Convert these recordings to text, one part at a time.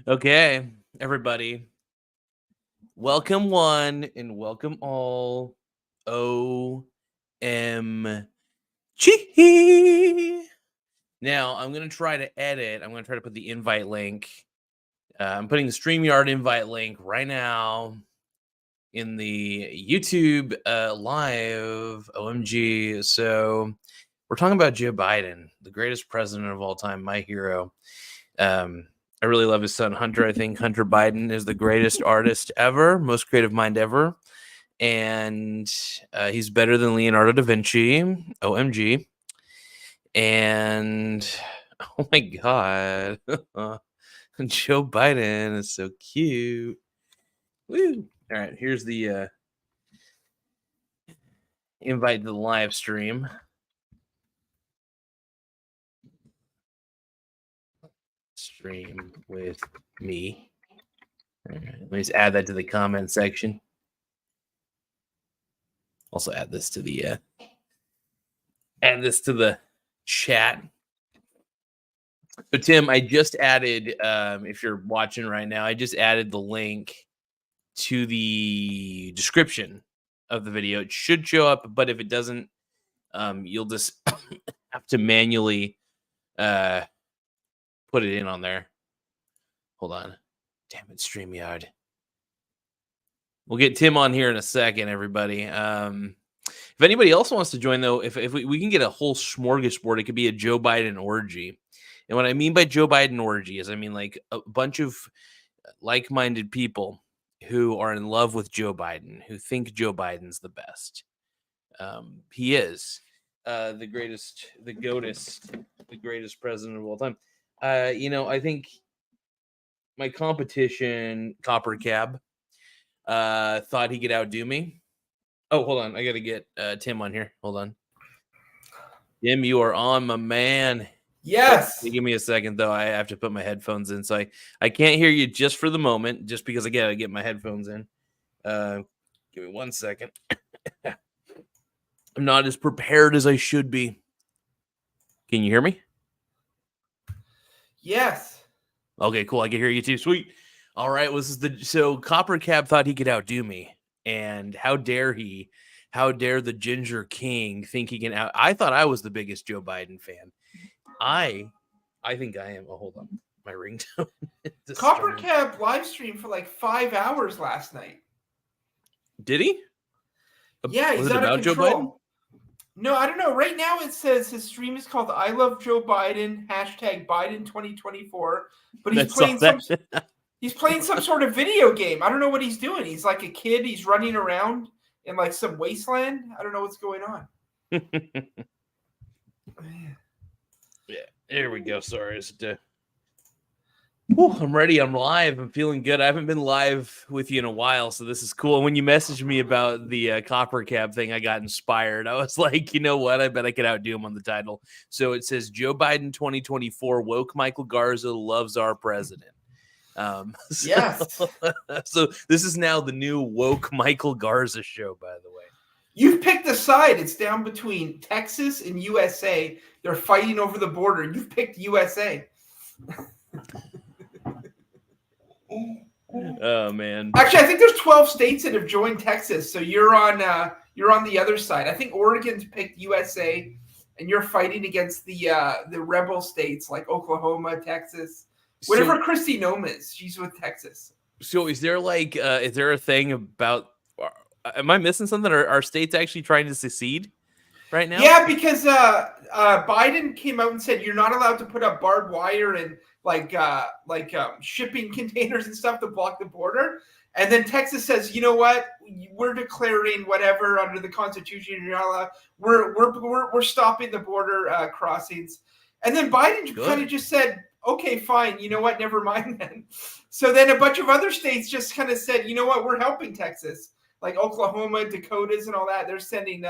Okay, everybody. Welcome one and welcome all. OMG. Now, I'm going to try to edit. I'm going to try to put the invite link. I'm putting the StreamYard invite link right now in the YouTube live. OMG. So, we're talking about Joe Biden, the greatest president of all time, my hero. I really love his son, Hunter. I think Hunter Biden is the greatest artist ever, most creative mind ever. And he's better than Leonardo da Vinci. OMG. And oh my God. Joe Biden is so cute. Woo. All right, here's the invite to the live stream. Stream with me. All right, let me just add that to the comment section. Also add this to the chat. So Tim, I just added, if you're watching right now, I just added the link to the description of the video. It should show up, but if it doesn't, you'll just have to manually put it in on there. Hold on. Damn it, StreamYard. We'll get Tim on here in a second, everybody. If anybody else wants to join, though, if we can get a whole smorgasbord, it could be a Joe Biden orgy. And what I mean by Joe Biden orgy is I mean like a bunch of like-minded people who are in love with Joe Biden, who think Joe Biden's the best. He is the greatest, the greatest president of all time. I think my competition, Copper Cab, thought he could outdo me. Oh, hold on. I got to get Tim on here. Hold on. Tim, you are on, my man. Yes. Give me a second, though. I have to put my headphones in. So I can't hear you just for the moment, just because I got to get my headphones in. Give me 1 second. I'm not as prepared as I should be. Can you hear me? Yes. Okay, cool. I can hear you too. Sweet. All right. So Copper Cab thought he could outdo me. And how dare he? How dare the Ginger King think he can out? I thought I was the biggest Joe Biden fan. I think I am. Oh, hold on. My ringtone. Copper Cab live stream for like 5 hours last night. Did he? Yeah, was he's it out about of Joe control. Biden? No, I don't know. Right now it says his stream is called I Love Joe Biden, #Biden 2024. But he's playing some sort of video game. I don't know what he's doing. He's like a kid. He's running around in like some wasteland. I don't know what's going on. Yeah, there we go. Sorry. I'm ready. I'm live. I'm feeling good. I haven't been live with you in a while, so this is cool. And when you messaged me about the Copper Cab thing, I got inspired. I was like, you know what? I bet I could outdo him on the title. So it says Joe Biden 2024, woke Michael Garza loves our president. Yes. So this is now the new woke Michael Garza show, by the way. You've picked a side. It's down between Texas and USA. They're fighting over the border. You've picked USA. Oh man! Actually, I think there's 12 states that have joined Texas, so you're on the other side. I think Oregon's picked USA, and you're fighting against the rebel states like Oklahoma, Texas. Whatever Kristi Noem is, she's with Texas. So is there a thing about? Am I missing something? Are states actually trying to secede right now? Yeah, because Biden came out and said you're not allowed to put up barbed wire and shipping containers and stuff to block the border. And then Texas says, you know what? We're declaring whatever under the Constitution. You're not allowed. We're stopping the border crossings. And then Biden kind of just said, okay, fine. You know what? Never mind then. So then a bunch of other states just kind of said, you know what? We're helping Texas, like Oklahoma, Dakotas, and all that. They're sending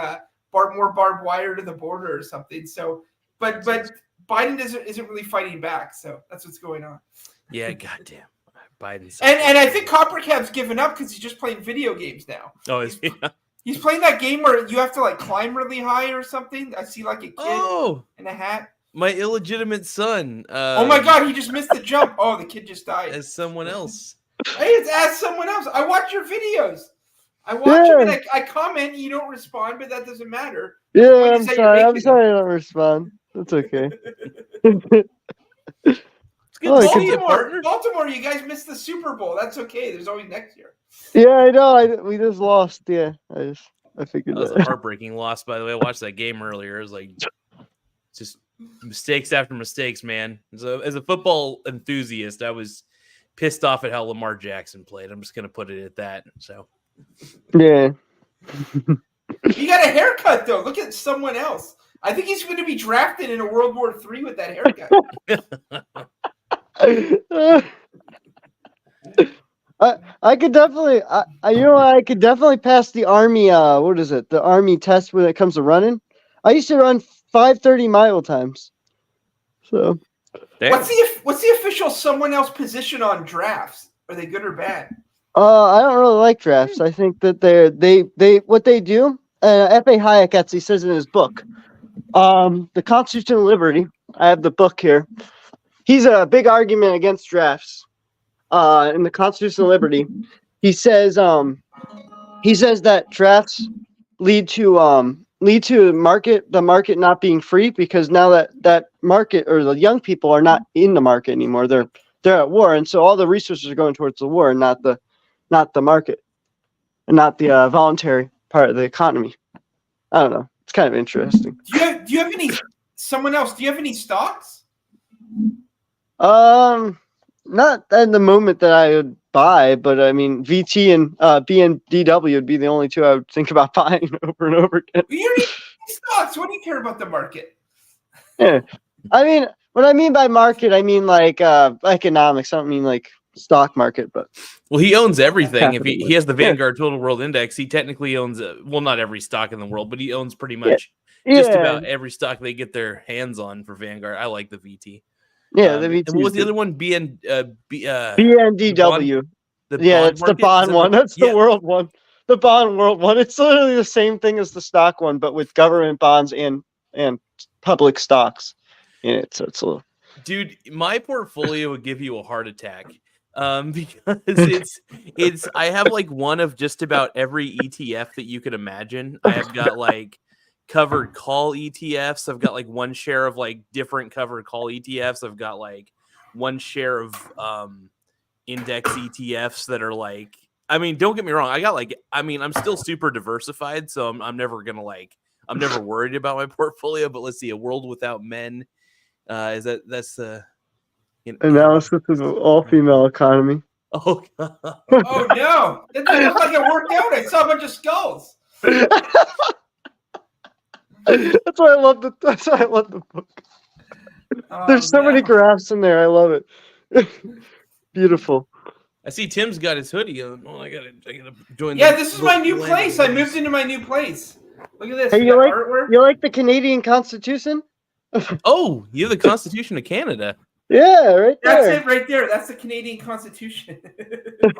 more barbed wire to the border or something. So, but Biden isn't really fighting back. So that's what's going on. Yeah, goddamn. Biden's and I think Copper Cab's given up because he's just playing video games now. Oh, he's playing that game where you have to like climb really high or something. I see like a kid in a hat. my illegitimate son. Oh my God, he just missed the jump. Oh, the kid just died. As someone else. Hey, it's ask someone else. I watch your videos. I watch them and I comment. You don't respond, but that doesn't matter. Yeah, I'm sorry. I'm sorry I don't respond. That's okay. It's good to see you, partner. Baltimore, you guys missed the Super Bowl. That's okay. There's always next year. Yeah, I know. We just lost. Yeah, I figured that was a heartbreaking loss. By the way, I watched that game earlier. It was like just mistakes after mistakes, man. As a football enthusiast, I was pissed off at how Lamar Jackson played. I'm just gonna put it at that. So yeah. You got a haircut though. Look at someone else. I think he's going to be drafted in a World War III with that haircut. I could definitely, I could definitely pass the Army. What is it? The Army test when it comes to running. I used to run 5:30 mile times. So, what's the official someone else position on drafts? Are they good or bad? I don't really like drafts. I think that they what they do. F.A. Hayek actually says in his book, the Constitution of Liberty. I have the book here. He's a big argument against drafts. In the Constitution of Liberty, he says that drafts lead to the market not being free, because now that market, or the young people, are not in the market anymore. They're at war, and so all the resources are going towards the war, and not the market, and not the voluntary part of the economy. I don't know. It's kind of interesting. Do you have any someone else? Do you have any stocks? Not at the moment that I would buy, but I mean, VT and BNDW would be the only two I would think about buying over and over again. You don't need stocks. What do you care about the market? Yeah, I mean, what I mean by market, I mean like economics. I don't mean like stock market, but well, he owns everything. If he has the Vanguard Total World Index, he technically owns well, not every stock in the world, but he owns pretty much just about every stock they get their hands on for Vanguard. I like the VT. Yeah, the VT. And what was the other one? BNDW. It's the bond one. That's the world one. The bond world one. It's literally the same thing as the stock one, but with government bonds and public stocks in it. So it's a little. Dude, my portfolio would give you a heart attack. Because it's I have like one of just about every ETF that you could imagine. I have got like covered call ETFs. I've got like one share of like different covered call ETFs. I've got like one share of index ETFs that are like, I mean, don't get me wrong. I'm still super diversified, so I'm never gonna I'm never worried about my portfolio. But let's see, a world without men. That's the analysis of an all-female economy. Oh God. Oh no! That doesn't look like it worked out. I saw a bunch of skulls. That's why I love the book. There's so many graphs in there. I love it. Beautiful. I see Tim's got his hoodie on. Oh, I gotta join. Yeah, this is my new place. I moved into my new place. Look at this. Hey, you like the Canadian Constitution? Oh, you have the Constitution of Canada. Yeah, right there. That's it right there. That's the Canadian Constitution.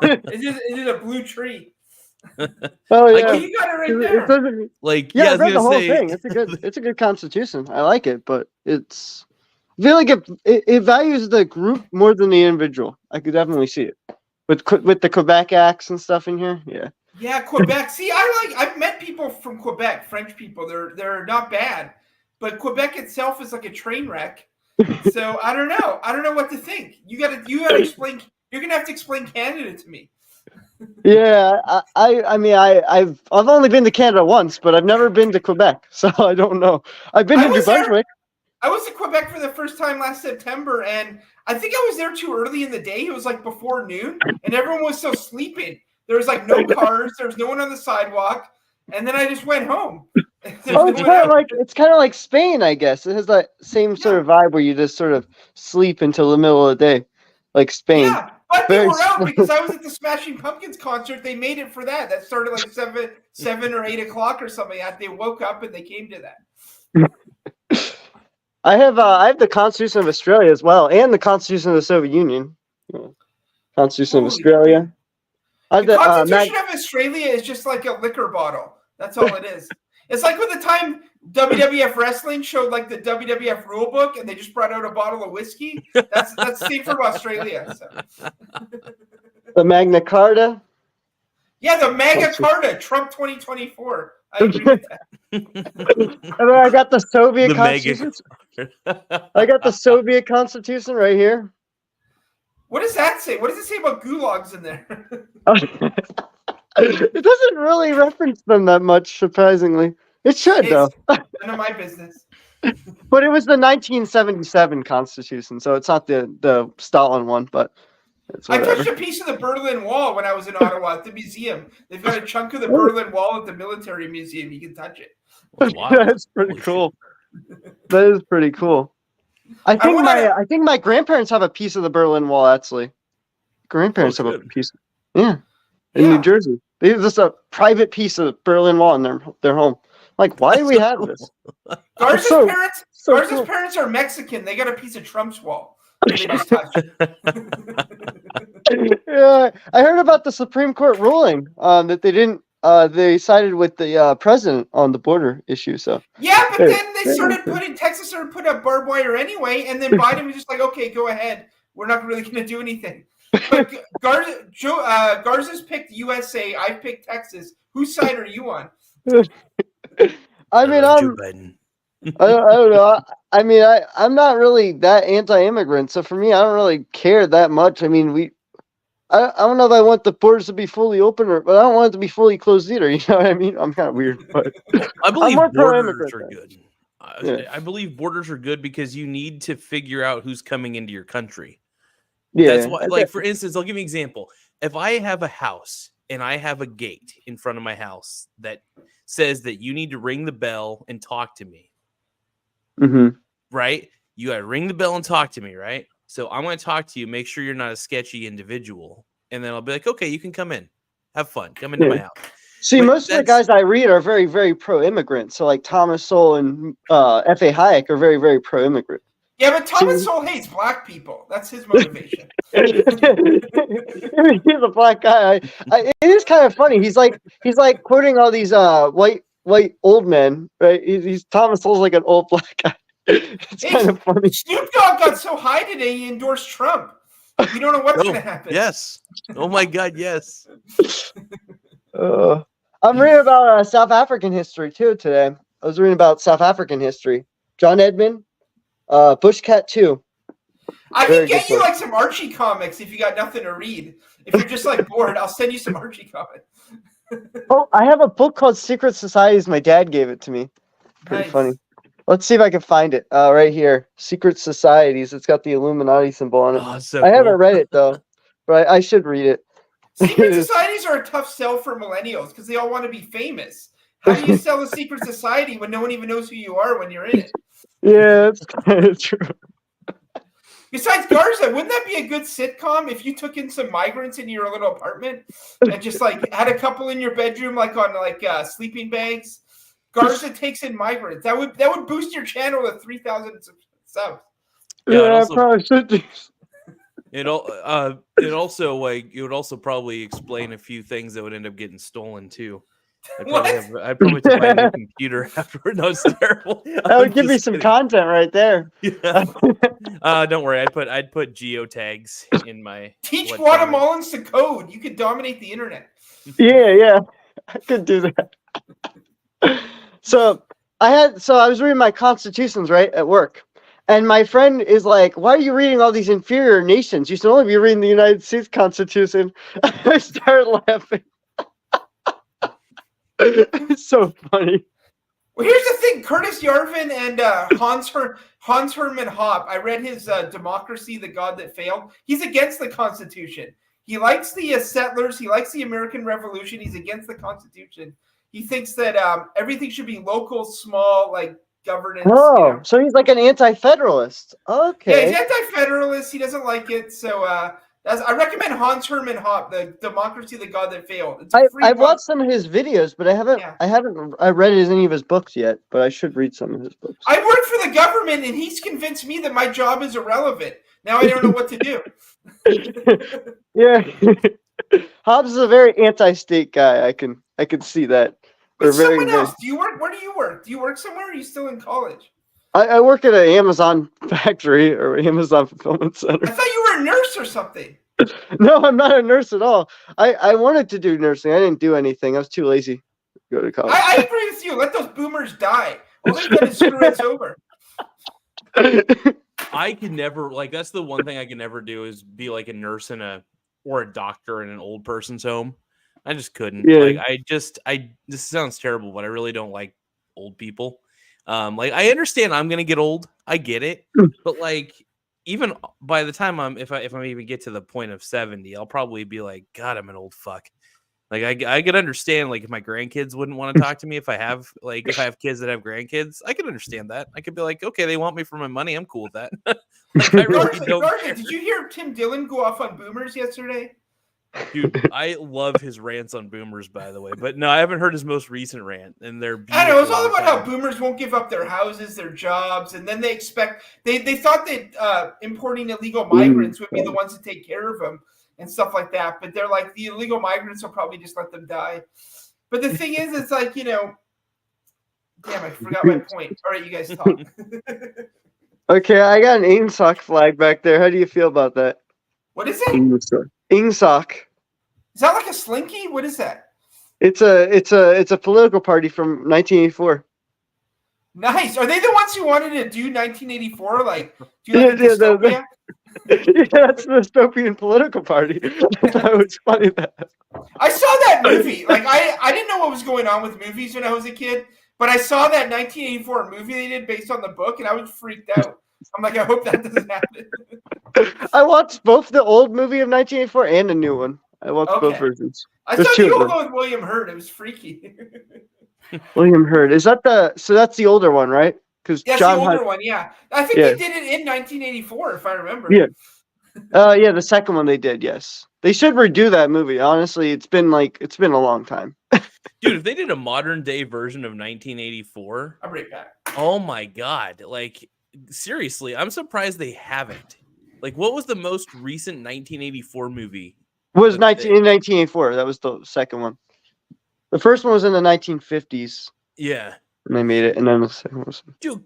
It's just a blue tree. Oh yeah, you got it right there. I read the whole thing. It's a good Constitution. I like it, but I feel like it values the group more than the individual. I could definitely see it with the Quebec acts and stuff in here. Yeah. Yeah, Quebec. See, I've met people from Quebec, French people. They're not bad, but Quebec itself is like a train wreck. So I don't know. I don't know what to think. You gotta explain. You're gonna have to explain Canada to me. Yeah, I've only been to Canada once, but I've never been to Quebec, so I don't know. I've been to New Brunswick. I was in Quebec for the first time last September, and I think I was there too early in the day. It was like before noon, and everyone was still sleeping. There was like no cars. There was no one on the sidewalk, and then I just went home. It's kind of like Spain, I guess. It has that same sort of vibe where you just sort of sleep until the middle of the day, like Spain. Yeah, but they were out because I was at the Smashing Pumpkins concert. They made it for that. That started like 7 or 8 o'clock or something. They woke up and they came to that. I have the Constitution of Australia as well, and the Constitution of the Soviet Union. Constitution of Australia. The Constitution of Australia is just like a liquor bottle. That's all it is. It's like when the time WWF wrestling showed like the WWF rule book, and they just brought out a bottle of whiskey. That's the same from Australia. So. The Magna Carta. Yeah, the Magna Carta, Trump 2024. I agree with that. And then I got the Soviet The Constitution. mega. I got the Soviet Constitution right here. What does that say? What does it say about gulags in there? It doesn't really reference them that much, surprisingly. It should, though. None of my business. But it was the 1977 Constitution, so it's not the Stalin one, but it's I whatever. touched a piece of the Berlin Wall when I was in Ottawa at the museum. They've got a chunk of the Berlin Wall at the military museum. You can touch it. That's pretty cool. That is pretty cool. I think my grandparents have a piece of the Berlin Wall, actually. Grandparents have a piece. Yeah. In New Jersey. They have just a private piece of the Berlin Wall in their home. Like, why do we have this? Garza's parents are Mexican. They got a piece of Trump's wall. They just touched. Yeah, I heard about the Supreme Court ruling that they didn't. They sided with the president on the border issue. So yeah, but then Texas started putting up barbed wire anyway, and then Biden was just like, "Okay, go ahead. We're not really going to do anything." But Garza's picked USA. I picked Texas. Whose side are you on? I mean, I don't know. I mean, I'm not really that anti-immigrant, so for me, I don't really care that much. I mean, I don't know if I want the borders to be fully open, but I don't want it to be fully closed either. You know what I mean? I'm kind of weird, but I believe borders are good. I believe borders are good because you need to figure out who's coming into your country. Yeah, that's why. Like for instance, I'll give you an example. If I have a house and I have a gate in front of my house that says that you need to ring the bell and talk to me. Mm-hmm. Right? You got to ring the bell and talk to me, right? So I'm going to talk to you, make sure you're not a sketchy individual. And then I'll be like, okay, you can come in. Have fun. Come into my house. See, most of the guys I read are very, very pro-immigrant. So like Thomas Sowell and F.A. Hayek are very, very pro-immigrant. Yeah, but Thomas Sowell hates black people. That's his motivation. He's a black guy. It is kind of funny. He's like quoting all these white old men, right? He's Thomas Sowell's like an old black guy. It's kind of funny. Snoop Dogg got so high today he endorsed Trump. We don't know what's going to happen. Yes. Oh my God, yes. I'm reading about South African history too today. I was reading about South African history. John Edmund, Bushcat 2. I can get you like some Archie comics if you got nothing to read. If you're just like bored, I'll send you some Archie comics. Oh, I have a book called Secret Societies. My dad gave it to me. Pretty funny. Let's see if I can find it. Right here, Secret Societies. It's got the Illuminati symbol on it. Oh, so I haven't read it though, but I should read it. Secret societies are a tough sell for millennials because they all want to be famous. How do you sell a secret society when no one even knows who you are when you're in it? Yeah, that's kind of true. Besides, Garza, wouldn't that be a good sitcom if you took in some migrants into your little apartment and just like had a couple in your bedroom, like on like sleeping bags? Garza takes in migrants. That would boost your channel to 3,000 subs. Yeah, I probably should do. It also like it would also probably explain a few things that would end up getting stolen too. I'd probably have to buy a new computer afterward. No, it's terrible. That would give me some content right there. Yeah. Don't worry. I'd put geotags in my. Teach Guatemalans to code. You could dominate the internet. Yeah, I could do that. So I was reading my constitutions right at work, and my friend is like, "Why are you reading all these inferior nations? You should only be reading the United States Constitution." I started laughing. It's so funny. Well, here's the thing: Curtis Yarvin and Hans Hermann Hoppe. I read his "Democracy: The God That Failed." He's against the Constitution. He likes the settlers. He likes the American Revolution. He's against the Constitution. He thinks that everything should be local, small, like governance. Oh, so he's like an anti-federalist. Okay. Yeah, he's anti-federalist. He doesn't like it. So I recommend Hans Hermann Hoppe, The Democracy: The God That Failed. I've watched some of his videos, but I haven't read any of his books yet. But I should read some of his books. I work for the government, and he's convinced me that my job is irrelevant. Now I don't know what to do. Yeah, Hobbes is a very anti-state guy. I can see that. They're But very, someone very. else. Do you work? Where do you work? Do you work somewhere? Or are you still in college? I work at an Amazon factory or Amazon fulfillment center. I thought you were a nurse or something. No, I'm not a nurse at all. I wanted to do nursing. I didn't do anything. I was too lazy to go to college. I agree with you. Let those boomers die. All they've done is screw us over. I could never, like, that's the one thing I could never do is be like a nurse or a doctor in an old person's home. I just couldn't. Yeah. Like, this sounds terrible, but I really don't like old people. Like, I understand I'm gonna get old. I get it, but like, even by the time if I'm even get to the point of 70, I'll probably be like, God, I'm an old fuck. Like, I could understand, like, if my grandkids wouldn't want to talk to me, if I have kids that have grandkids, I could understand that. I could be like, okay, they want me for my money. I'm cool with that. Like, I really don't care. Did you hear Tim Dillon go off on boomers yesterday? Dude, I love his rants on boomers, by the way. But no, I haven't heard his most recent rant, and they're beautiful. I know, it's all about how boomers won't give up their houses, their jobs, and then they expect they thought that importing illegal migrants would be the ones to take care of them and stuff like that. But they're like, the illegal migrants will probably just let them die. But the thing is, it's like, damn, I forgot my point. All right, you guys talk. Okay, I got an Ingsoc flag back there. How do you feel about that? What is it? Ingsoc. Is that like a slinky? What is that? It's a political party from 1984. Nice. Are they the ones who wanted to do 1984? Like, do you like dystopia? Yeah, that's the dystopian political party. That was funny. I saw that movie. Like, I didn't know what was going on with movies when I was a kid, but I saw that 1984 movie they did based on the book, and I was freaked out. I'm like, I hope that doesn't happen. I watched both the old movie of 1984 and the new one. I watched both versions. I saw the old one with William Hurt. It was freaky. William Hurt. Is that that's the older one, right? Because that's the older one, yeah. I think they did it in 1984, if I remember. Yeah. Yeah, the second one they did, yes. They should redo that movie. Honestly, it's been a long time. Dude, if they did a modern day version of 1984, I'll bring it back. Oh my God. Like, seriously, I'm surprised they haven't. Like, what was the most recent 1984 movie? In 1984. That was the second one. The first one was in the 1950s. Yeah. And they made it, and then the second one was... Dude,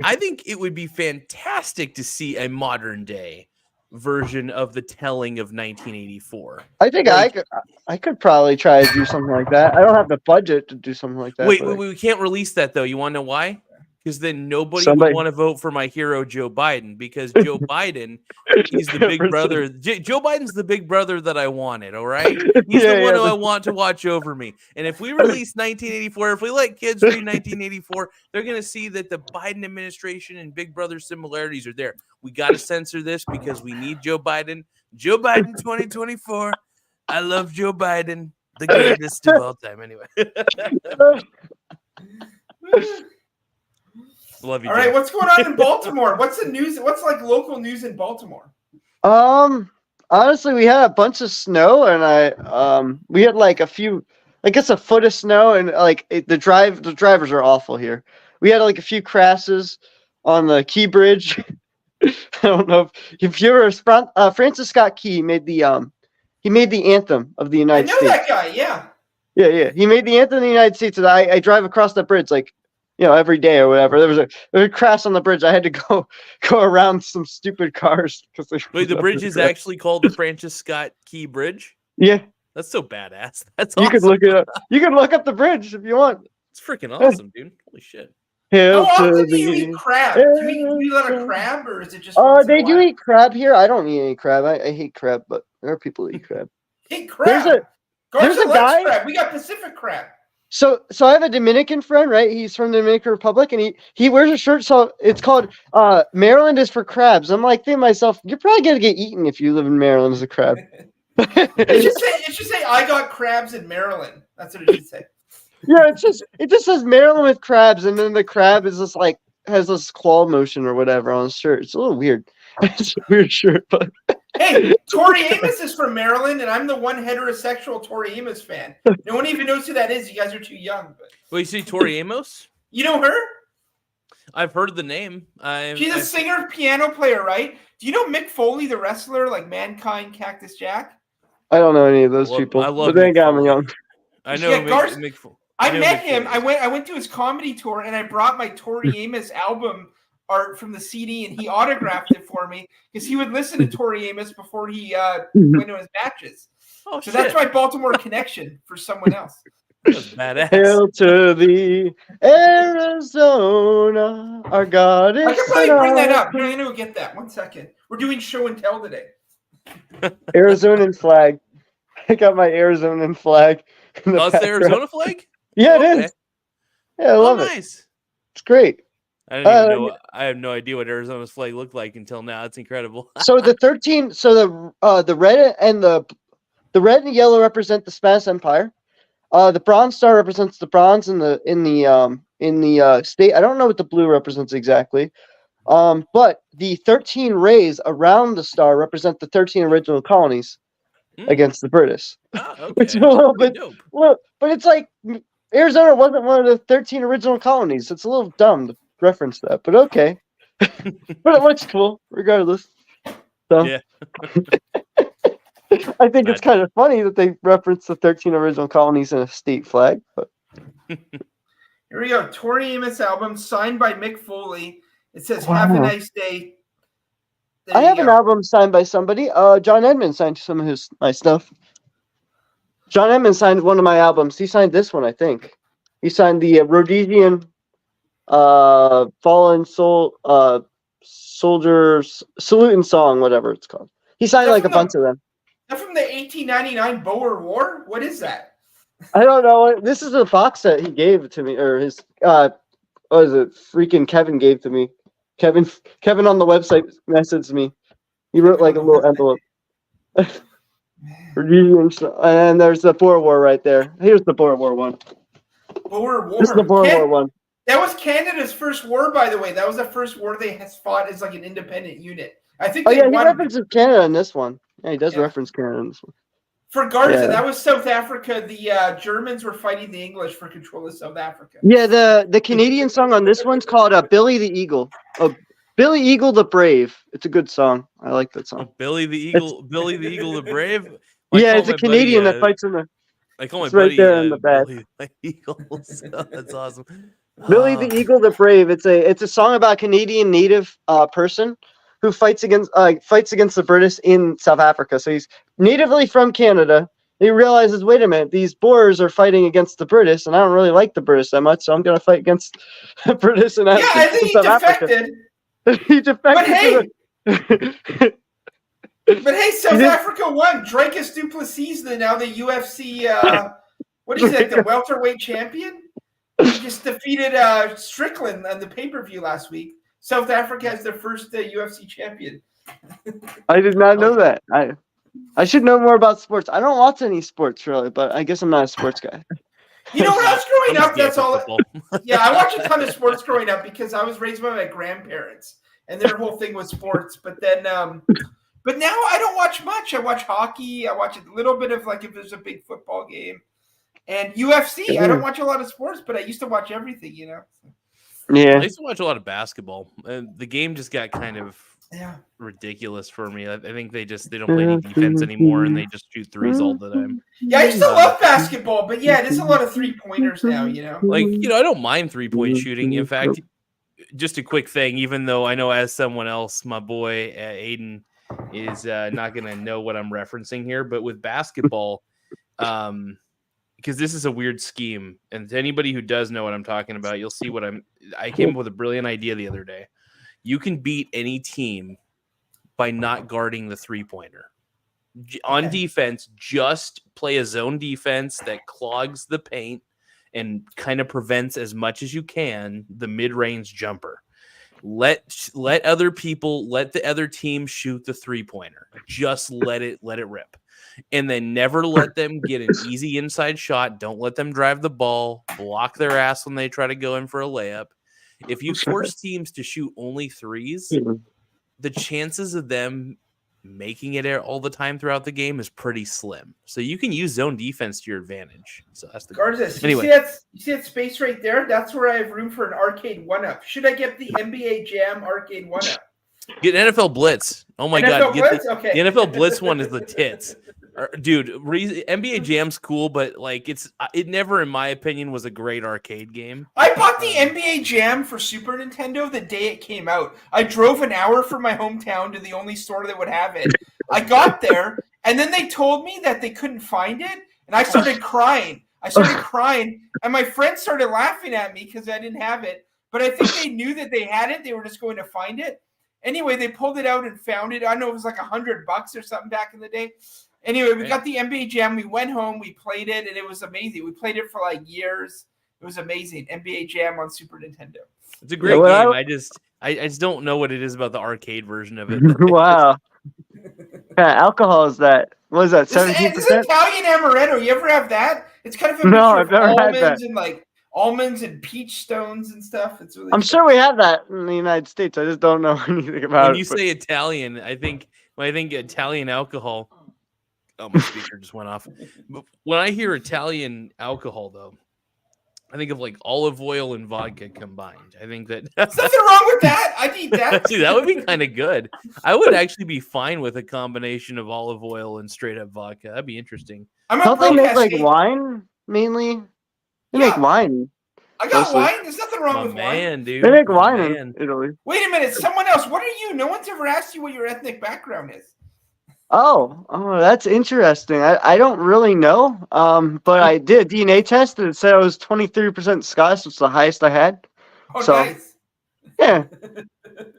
I think it would be fantastic to see a modern day version of the telling of 1984. I think I could probably try to do something like that. I don't have the budget to do something like that. Wait, we can't release that, though. You want to know why? Because then nobody would want to vote for my hero, Joe Biden, because Joe Biden, he's the big brother. Joe Biden's the big brother that I wanted, all right? He's the one who I want to watch over me. And if we release 1984, if we let kids read 1984, they're going to see that the Biden administration and Big Brother similarities are there. We got to censor this because we need Joe Biden. Joe Biden 2024. I love Joe Biden, the greatest of all time. Anyway. Love you. All right, what's going on in Baltimore? What's the news? What's like local news in Baltimore? Honestly, we had a bunch of snow, and we had like a foot of snow, and like the drivers are awful here. We had like a few crashes on the Key Bridge. I don't know if you ever Francis Scott Key made the anthem of the United States. I know that guy, yeah. Yeah. He made the anthem of the United States, and I drive across that bridge like, every day or whatever. There was a crash on the bridge. I had to go around some stupid cars. Wait, the bridge is actually called the Francis Scott Key Bridge? Yeah. That's so badass. That's awesome. You could look it up. You can look up the bridge if you want. It's freaking awesome, dude. Holy shit. How often do you eat crab? Do you eat a lot of crab, or is it just? They do eat crab here. I don't eat any crab. I hate crab, but there are people that eat crab. Hate crab. There's a guy. Crab. We got Pacific crab. So I have a Dominican friend, right? He's from the Dominican Republic, and he wears a shirt. So it's called Maryland is for crabs. I'm like, thinking to myself, you're probably gonna get eaten if you live in Maryland as a crab. It should say I got crabs in Maryland. That's what it should say. Yeah, it just says Maryland with crabs, and then the crab is just like has this claw motion or whatever on his shirt. It's a little weird. It's a weird shirt, but hey, Tori Amos is from Maryland, and I'm the one heterosexual Tori Amos fan. No one even knows who that is. You guys are too young. But... Wait, you see Tori Amos? You know her? I've heard the name. She's a singer, piano player, right? Do you know Mick Foley, the wrestler, like Mankind, Cactus Jack? I don't know any of those people. I love. But thank God I'm young. I know Mick Foley. I know met Mick him. Foley. I went to his comedy tour, and I brought my Tori Amos album art from the CD, and he autographed it for me because he would listen to Tori Amos before he went to his matches. Oh, So shit. that's my Baltimore connection for someone else. That's badass. Hail to the Arizona, our God I is could set probably bring that up. up. Here, I'm going to get that. 1 second. We're doing show and tell today. Arizonan flag. I got my Arizonan flag in the Oh, it's the background. Arizona flag? Yeah, Oh, it okay. is. Yeah, I Oh, love it. nice. It's great. I didn't even know. I have no idea what Arizona's flag looked like until now. It's incredible. So the 13, so the red and the red and yellow represent the Spanish Empire. The bronze star represents the bronze in the state. I don't know what the blue represents exactly. But the 13 rays around the star represent the 13 original colonies against the British. Okay. Which is a little Pretty bit, dope. but it's like Arizona wasn't one of the 13 original colonies. It's a little dumb to reference that, but okay. But it looks cool regardless. So Yeah. I think it's kind of funny that they reference the 13 original colonies in a state flag. But here we go. Tori Amos album signed by Mick Foley. It says, Wow. "Have a nice day." There I you have go. an album signed by somebody. John Edmonds signed some of my stuff. John Edmonds signed one of my albums. He signed this one, I think. He signed the Rhodesian Fallen Soldiers Saluting Song, whatever it's called. He signed that like a from the- bunch of them. Is that from the 1899 Boer War? What is that? I don't know. This is a box set he gave to me, or his what is it? Freaking Kevin gave to me. Kevin on the website messaged me. He wrote like a little envelope. And there's the Boer War right there. Here's the Boer War one. Boer War. This is the Boer War one. That was Canada's first war, by the way. That was the first war they has fought as like an independent unit. I think. Oh they yeah, he won. references Canada in this one. Yeah, he does reference Canada in this one. For Garza, Yeah. that was South Africa. The Germans were fighting the English for control of South Africa. Yeah, the Canadian song on this one's called Billy the Eagle. Oh, Billy Eagle the Brave. It's a good song. I like that song. Oh, Billy the Eagle the Brave. Yeah, it's a Canadian that fights in the. I call my It's right buddy there in the back. Billy the Eagle. So that's awesome. Billy the Eagle the Brave. It's a song about a Canadian native person who fights against the British in South Africa. So he's natively from Canada. He realizes, wait a minute, these Boers are fighting against the British, and I don't really like the British that much, so I'm going to fight against the British in I think he South defected. Africa. He defected. But hey, South Africa won. Dricus du Plessis, now the UFC, what is it, the welterweight champion? He just defeated Strickland on the pay-per-view last week. South Africa has their first UFC champion. I did not know that. I should know more about sports. I don't watch any sports really, but I guess I'm not a sports guy. You know, when I was growing up, that's all. Football. Yeah, I watched a ton of sports growing up because I was raised by my grandparents, and their whole thing was sports. But then, but now I don't watch much. I watch hockey. I watch a little bit of like if there's a big football game, and UFC. I don't watch a lot of sports, but I used to watch everything. You know. Yeah. I used to watch a lot of basketball. The game just got kind of ridiculous for me. I think they don't play any defense anymore, and they just shoot threes all the time. Yeah, I used to love basketball, but yeah, it is a lot of 3-pointers now. You know, like I don't mind 3-point shooting. In fact, just a quick thing. Even though I know as someone else, my boy Aiden is not going to know what I'm referencing here, but with basketball, because this is a weird scheme, and to anybody who does know what I'm talking about, you'll see what I came up with a brilliant idea the other day. You can beat any team by not guarding the 3-pointer. On defense, just play a zone defense that clogs the paint and kind of prevents as much as you can the mid-range jumper. Let the other team shoot the 3-pointer. Just let it rip. And then never let them get an easy inside shot. Don't let them drive the ball. Block their ass when they try to go in for a layup. If you force teams to shoot only threes, the chances of them making it all the time throughout the game is pretty slim. So you can use zone defense to your advantage. So that's the Garza, anyway. You see that space right there? That's where I have room for an arcade 1-up. Should I get the NBA Jam arcade 1-up? Get NFL Blitz. Oh my NFL God. Blitz? The Okay. NFL Blitz one is the tits. Dude, NBA Jam's cool, but like it never, in my opinion, was a great arcade game. I bought the NBA Jam for Super Nintendo the day it came out. I drove an hour from my hometown to the only store that would have it. I got there, and then they told me that they couldn't find it, and I started crying. And my friends started laughing at me because I didn't have it. But I think they knew that they had it. They were just going to find it. Anyway, they pulled it out and found it. I know it was like $100 or something back in the day. Anyway, we got the NBA Jam. We went home. We played it, and it was amazing. We played it for like years. It was amazing. NBA Jam on Super Nintendo. It's a great game. I just don't know what it is about the arcade version of it. Wow. What kind of alcohol is that? What is that, 17%? This Italian amaretto. You ever have that? It's kind of a No, mixture I've of never had that. almonds and like almonds and peach stones and stuff. It's really I'm good. sure we have that in the United States. I just don't know anything about When it. you say Italian, when I think Italian alcohol, oh, my speaker just went off. But when I hear Italian alcohol, though, I think of like olive oil and vodka combined. I think that There's nothing wrong with that. I'd eat that. Dude, that would be kind of good. I would actually be fine with a combination of olive oil and straight up vodka. That'd be interesting. Don't they make like wine mainly? They make wine. I got wine. There's nothing wrong with wine. Dude. They make wine in Italy. Wait a minute. Someone else. What are you? No one's ever asked you what your ethnic background is. Oh, that's interesting. I don't really know. But I did a DNA test and it said I was 23% Scottish. It's the highest I had. Oh, so, nice. Yeah.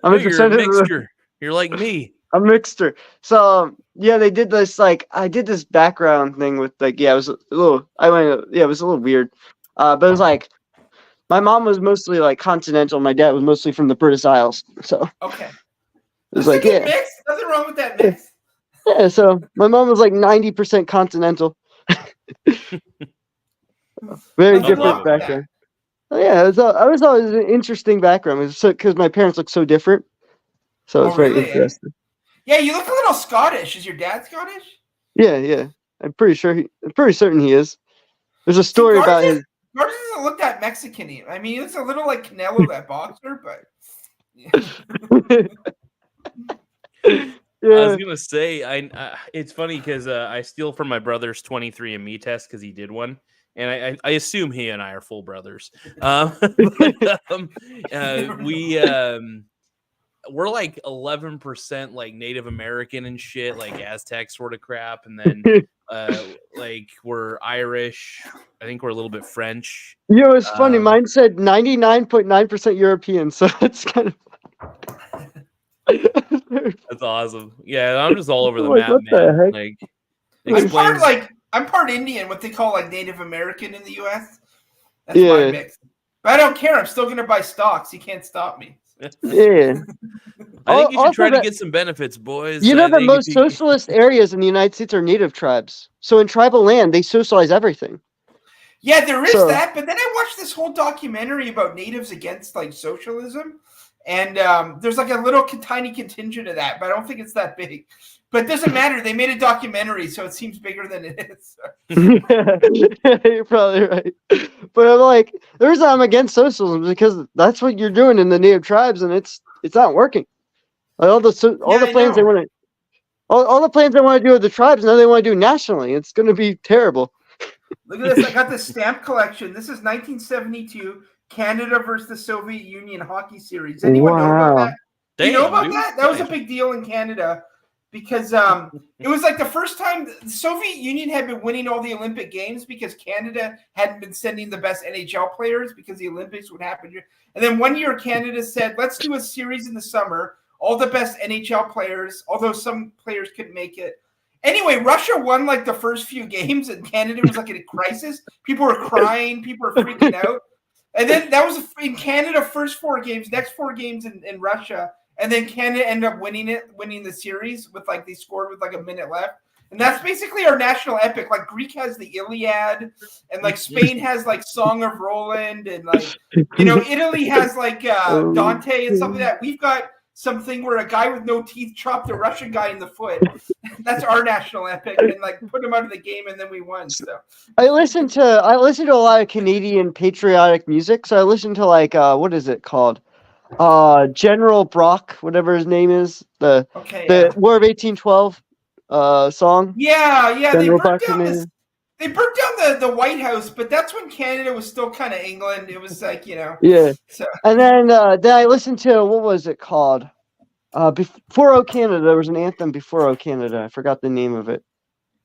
You're a mixture. You're like me. A mixture. So yeah, they did this I did this background thing with it was a little it was a little weird. But it was like my mom was mostly like continental, my dad was mostly from the British Isles. So okay. It was like mix. Nothing wrong with that mix. Yeah, so my mom was like 90% continental. Very different background. Oh, yeah, I was always an interesting background because my parents look so different. So it's very interesting. Yeah, you look a little Scottish. Is your dad Scottish? Yeah. I'm pretty certain he is. There's a story about his. Garza doesn't look that Mexican-y. I mean, he looks a little like Canelo, that boxer, but. Yeah. I was gonna say, it's funny because I steal from my brother's 23andMe test because he did one, and I assume he and I are full brothers. We're like 11% like Native American and shit, like Aztec sort of crap, and then like we're Irish. I think we're a little bit French. You know, it's funny. Mine said 99.9% European, so it's kind of. That's awesome. Yeah, I'm just all over the like, map, what man. The heck? Like, I'm part Indian, what they call like Native American in the U.S. That's my mix. But I don't care. I'm still gonna buy stocks. You can't stop me. Yeah. I think you should try to get some benefits, boys. You know, the most socialist areas in the United States are native tribes. So in tribal land, they socialize everything. Yeah, there is that. But then I watched this whole documentary about natives against like socialism. And there's like a little tiny contingent of that, but I don't think it's that big. But it doesn't matter. They made a documentary, so it seems bigger than it is. Yeah, you're probably right. But I'm like, the reason I'm against socialism is because that's what you're doing in the native tribes, and it's not working. Like all the plans they want to, all the plans they want to do with the tribes, now they want to do nationally. It's going to be terrible. Look at this. I got this stamp collection. This is 1972. Canada versus the Soviet Union hockey series. Anyone know about that? You know about that? That was a big deal in Canada because it was like the first time the Soviet Union had been winning all the Olympic Games because Canada hadn't been sending the best NHL players because the Olympics would happen here. And then one year Canada said, let's do a series in the summer, all the best NHL players, although some players couldn't make it. Anyway, Russia won like the first few games and Canada was like in a crisis. People were crying. People were freaking out. And then that was in Canada, first 4 games, next 4 games in Russia. And then Canada ended up winning the series with like they scored with like a minute left. And that's basically our national epic. Like Greek has the Iliad and like Spain has like Song of Roland and like, you know, Italy has like Dante and something like that. We've got something where a guy with no teeth chopped a Russian guy in the foot. That's our national epic, and like put him out of the game, and then we won. So I listen to a lot of Canadian patriotic music. So I listen to like what is it called? General Brock, whatever his name is, the War of 1812. song. Yeah, they General burnt down Proclamation. They burnt down the White House, but that's when Canada was still kind of England. It was like, Yeah. So And then I listened to, what was it called? Before O Canada, there was an anthem before O Canada. I forgot the name of it.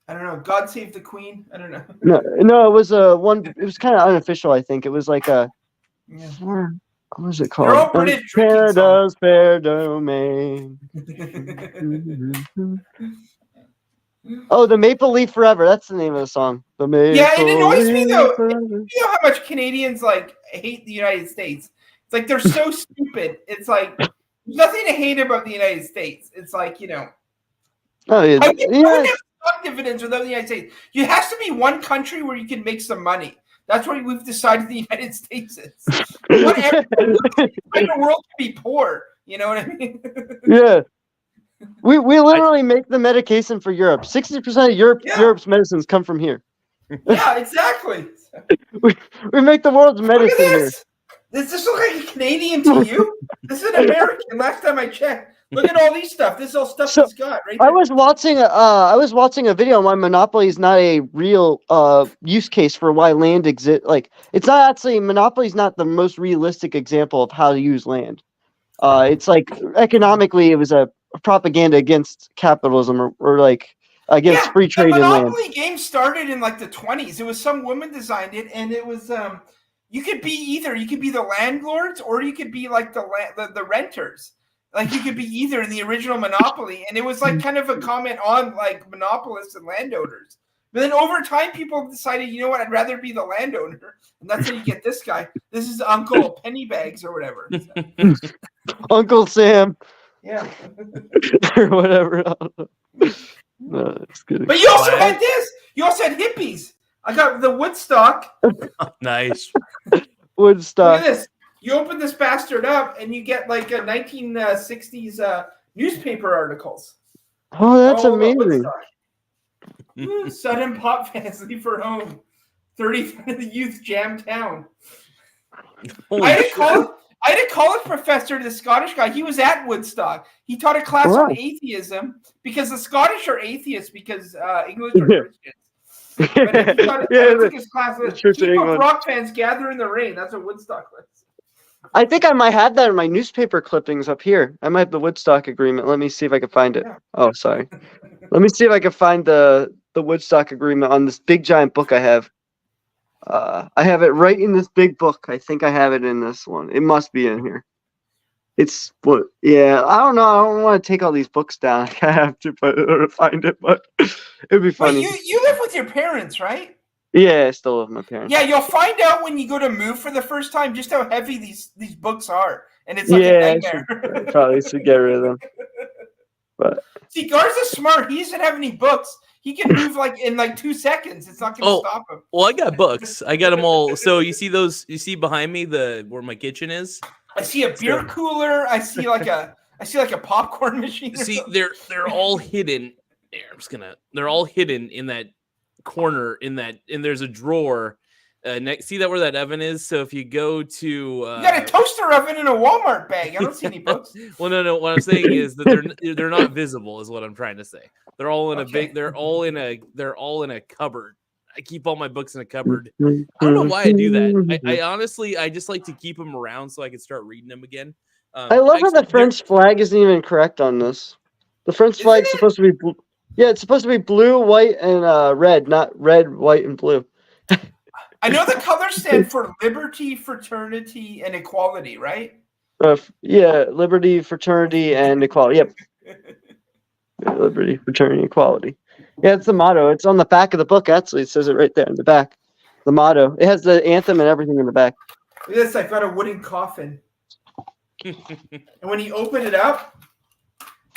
I don't know. God Save the Queen. I don't know. No, it was one. It was kind of unofficial. I think it was like a. Yeah. What was it They're called? all British drinking songs. Canada's fair domain. Oh, the Maple Leaf Forever. That's the name of the song. The Maple Yeah, it annoys me though. Forever. You know how much Canadians hate the United States. It's like they're so stupid. It's like there's nothing to hate about the United States. It's like Oh yeah. I wouldn't have stock dividends without the United States. It has to be one country where you can make some money. That's what we've decided the United States is. Whatever the world can be poor. You know what I mean? Yeah. We literally make the medication for Europe. 60% of Europe's medicines come from here. Yeah, exactly. We make the world's medicine here. Does this look like a Canadian to you? This is an American. Last time I checked. Look at all these stuff. This is all stuff he's got right there. I was watching a video on why monopoly is not a real use case for why land exists. Like, it's not actually, monopoly is not the most realistic example of how to use land. It's like economically, it was a propaganda against capitalism or like against free trade in land. The Monopoly game started in like the 1920s. It was some woman designed it, and it was you could be either. You could be the landlords, or you could be like the renters. Like you could be either in the original Monopoly, and it was like kind of a comment on like monopolists and landowners. But then over time, people decided, you know what, I'd rather be the landowner, and that's how you get this guy. This is Uncle Pennybags or whatever. Uncle Sam. Yeah. Or whatever. No, that's good. But you also had this. You also had hippies. I got the Woodstock. Nice. Woodstock. Look at this. You open this bastard up, and you get like a 1960s newspaper articles. Oh, that's amazing. Sudden pop fans leave for home. 30% of the youth jam town. I had a college professor, the Scottish guy. He was at Woodstock. He taught a class on atheism because the Scottish are atheists because English are Christians. But I took his class with rock fans gather in the rain. That's what Woodstock was. I think I might have that in my newspaper clippings up here. I might have the Woodstock agreement. Let me see if I can find it. Yeah. Oh, sorry. Let me see if I can find the Woodstock agreement on this big giant book I have. I have it right in this big book. I think I have it in this one. It must be in here. It's what? Yeah, I don't know. I don't want to take all these books down. I have to find it, but it'd be funny. Well, you live with your parents, right? Yeah, I still live with my parents. Yeah, you'll find out when you go to move for the first time just how heavy these books are, and it's like a nightmare. I probably should get rid of them. But see, Garza's smart. He doesn't have any books. He can move in 2 seconds. It's not going to stop him. Well, I got books. I got them all. So you see those? You see behind me where my kitchen is? I see a beer cooler. I see like a popcorn machine. See, they're all hidden. They're all hidden in that corner. And there's a drawer. See that where that oven is? So if you go to you got a toaster oven in a Walmart bag. I don't see any books. Well, no. What I'm saying is that they're not visible. Is what I'm trying to say. They're all in They're all in a cupboard. I keep all my books in a cupboard. I don't know why I do that. I honestly, I just like to keep them around so I can start reading them again. I love how the French flag isn't even correct on this. The French flag's supposed to be it's supposed to be blue, white, and red, not red, white, and blue. I know the colors stand for liberty, fraternity, and equality, right? Yeah, liberty, fraternity, and equality. Yep. Liberty, fraternity, equality. Yeah, it's the motto. It's on the back of the book, actually. It says it right there in the back. The motto. It has the anthem and everything in the back. Look at this. I've got a wooden coffin. And when you open it up,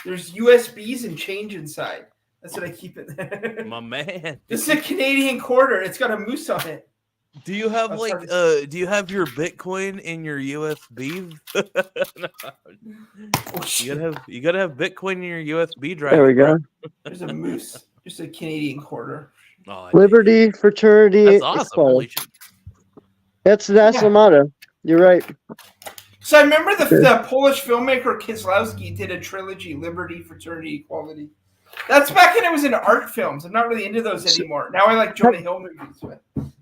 there's USBs and change inside. That's what I keep it there. My man. This is a Canadian quarter. It's got a moose on it. Do you have do you have your Bitcoin in your USB? You gotta have Bitcoin in your USB drive. There we go. There's a moose. Just a Canadian quarter. Oh, liberty, fraternity. That's awesome. That's the motto. You're right. So I remember the Polish filmmaker Kieslowski did a trilogy: Liberty, Fraternity, Equality. That's back when it was in art films. I'm not really into those anymore. Now I like Jonah Hill movies.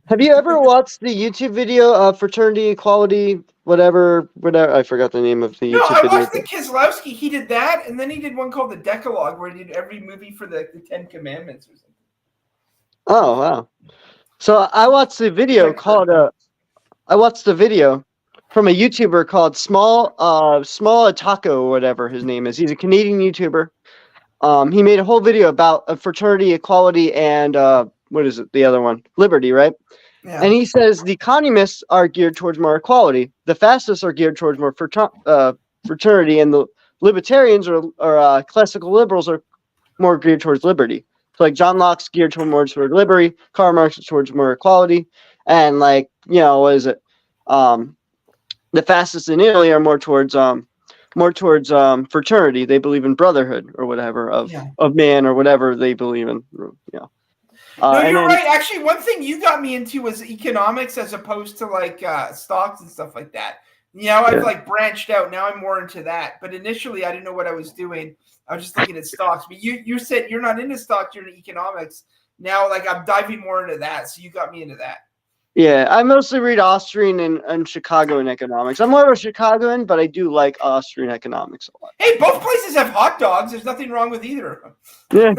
Have you ever watched the YouTube video of fraternity equality, whatever? I forgot the name of the No, YouTube I video. watched the Kieslowski. He did that, and then he did one called the Decalogue, where he did every movie for the Ten Commandments or something. Oh wow! So I watched the video called I watched the video from a YouTuber called Small Taco or whatever his name is. He's a Canadian YouTuber. He made a whole video about fraternity equality and what is it? The other one, liberty, right? Yeah. And he says the communists are geared towards more equality. The fascists are geared towards more fraternity, and the libertarians or classical liberals are more geared towards liberty. So like John Locke's geared towards liberty, Karl Marx is towards more equality, and like what is it? The fascists in Italy are more towards fraternity. They believe in brotherhood or whatever of man or whatever they believe in. No, you're right. Actually, one thing you got me into was economics as opposed to like stocks and stuff like that. I've like branched out. Now I'm more into that. But initially, I didn't know what I was doing. I was just looking at stocks. But you said you're not into stocks, you're into economics. Now, like I'm diving more into that. So you got me into that. Yeah, I mostly read Austrian and Chicagoan economics. I'm more of a Chicagoan, but I do like Austrian economics a lot. Hey, both places have hot dogs. There's nothing wrong with either of them. Yeah,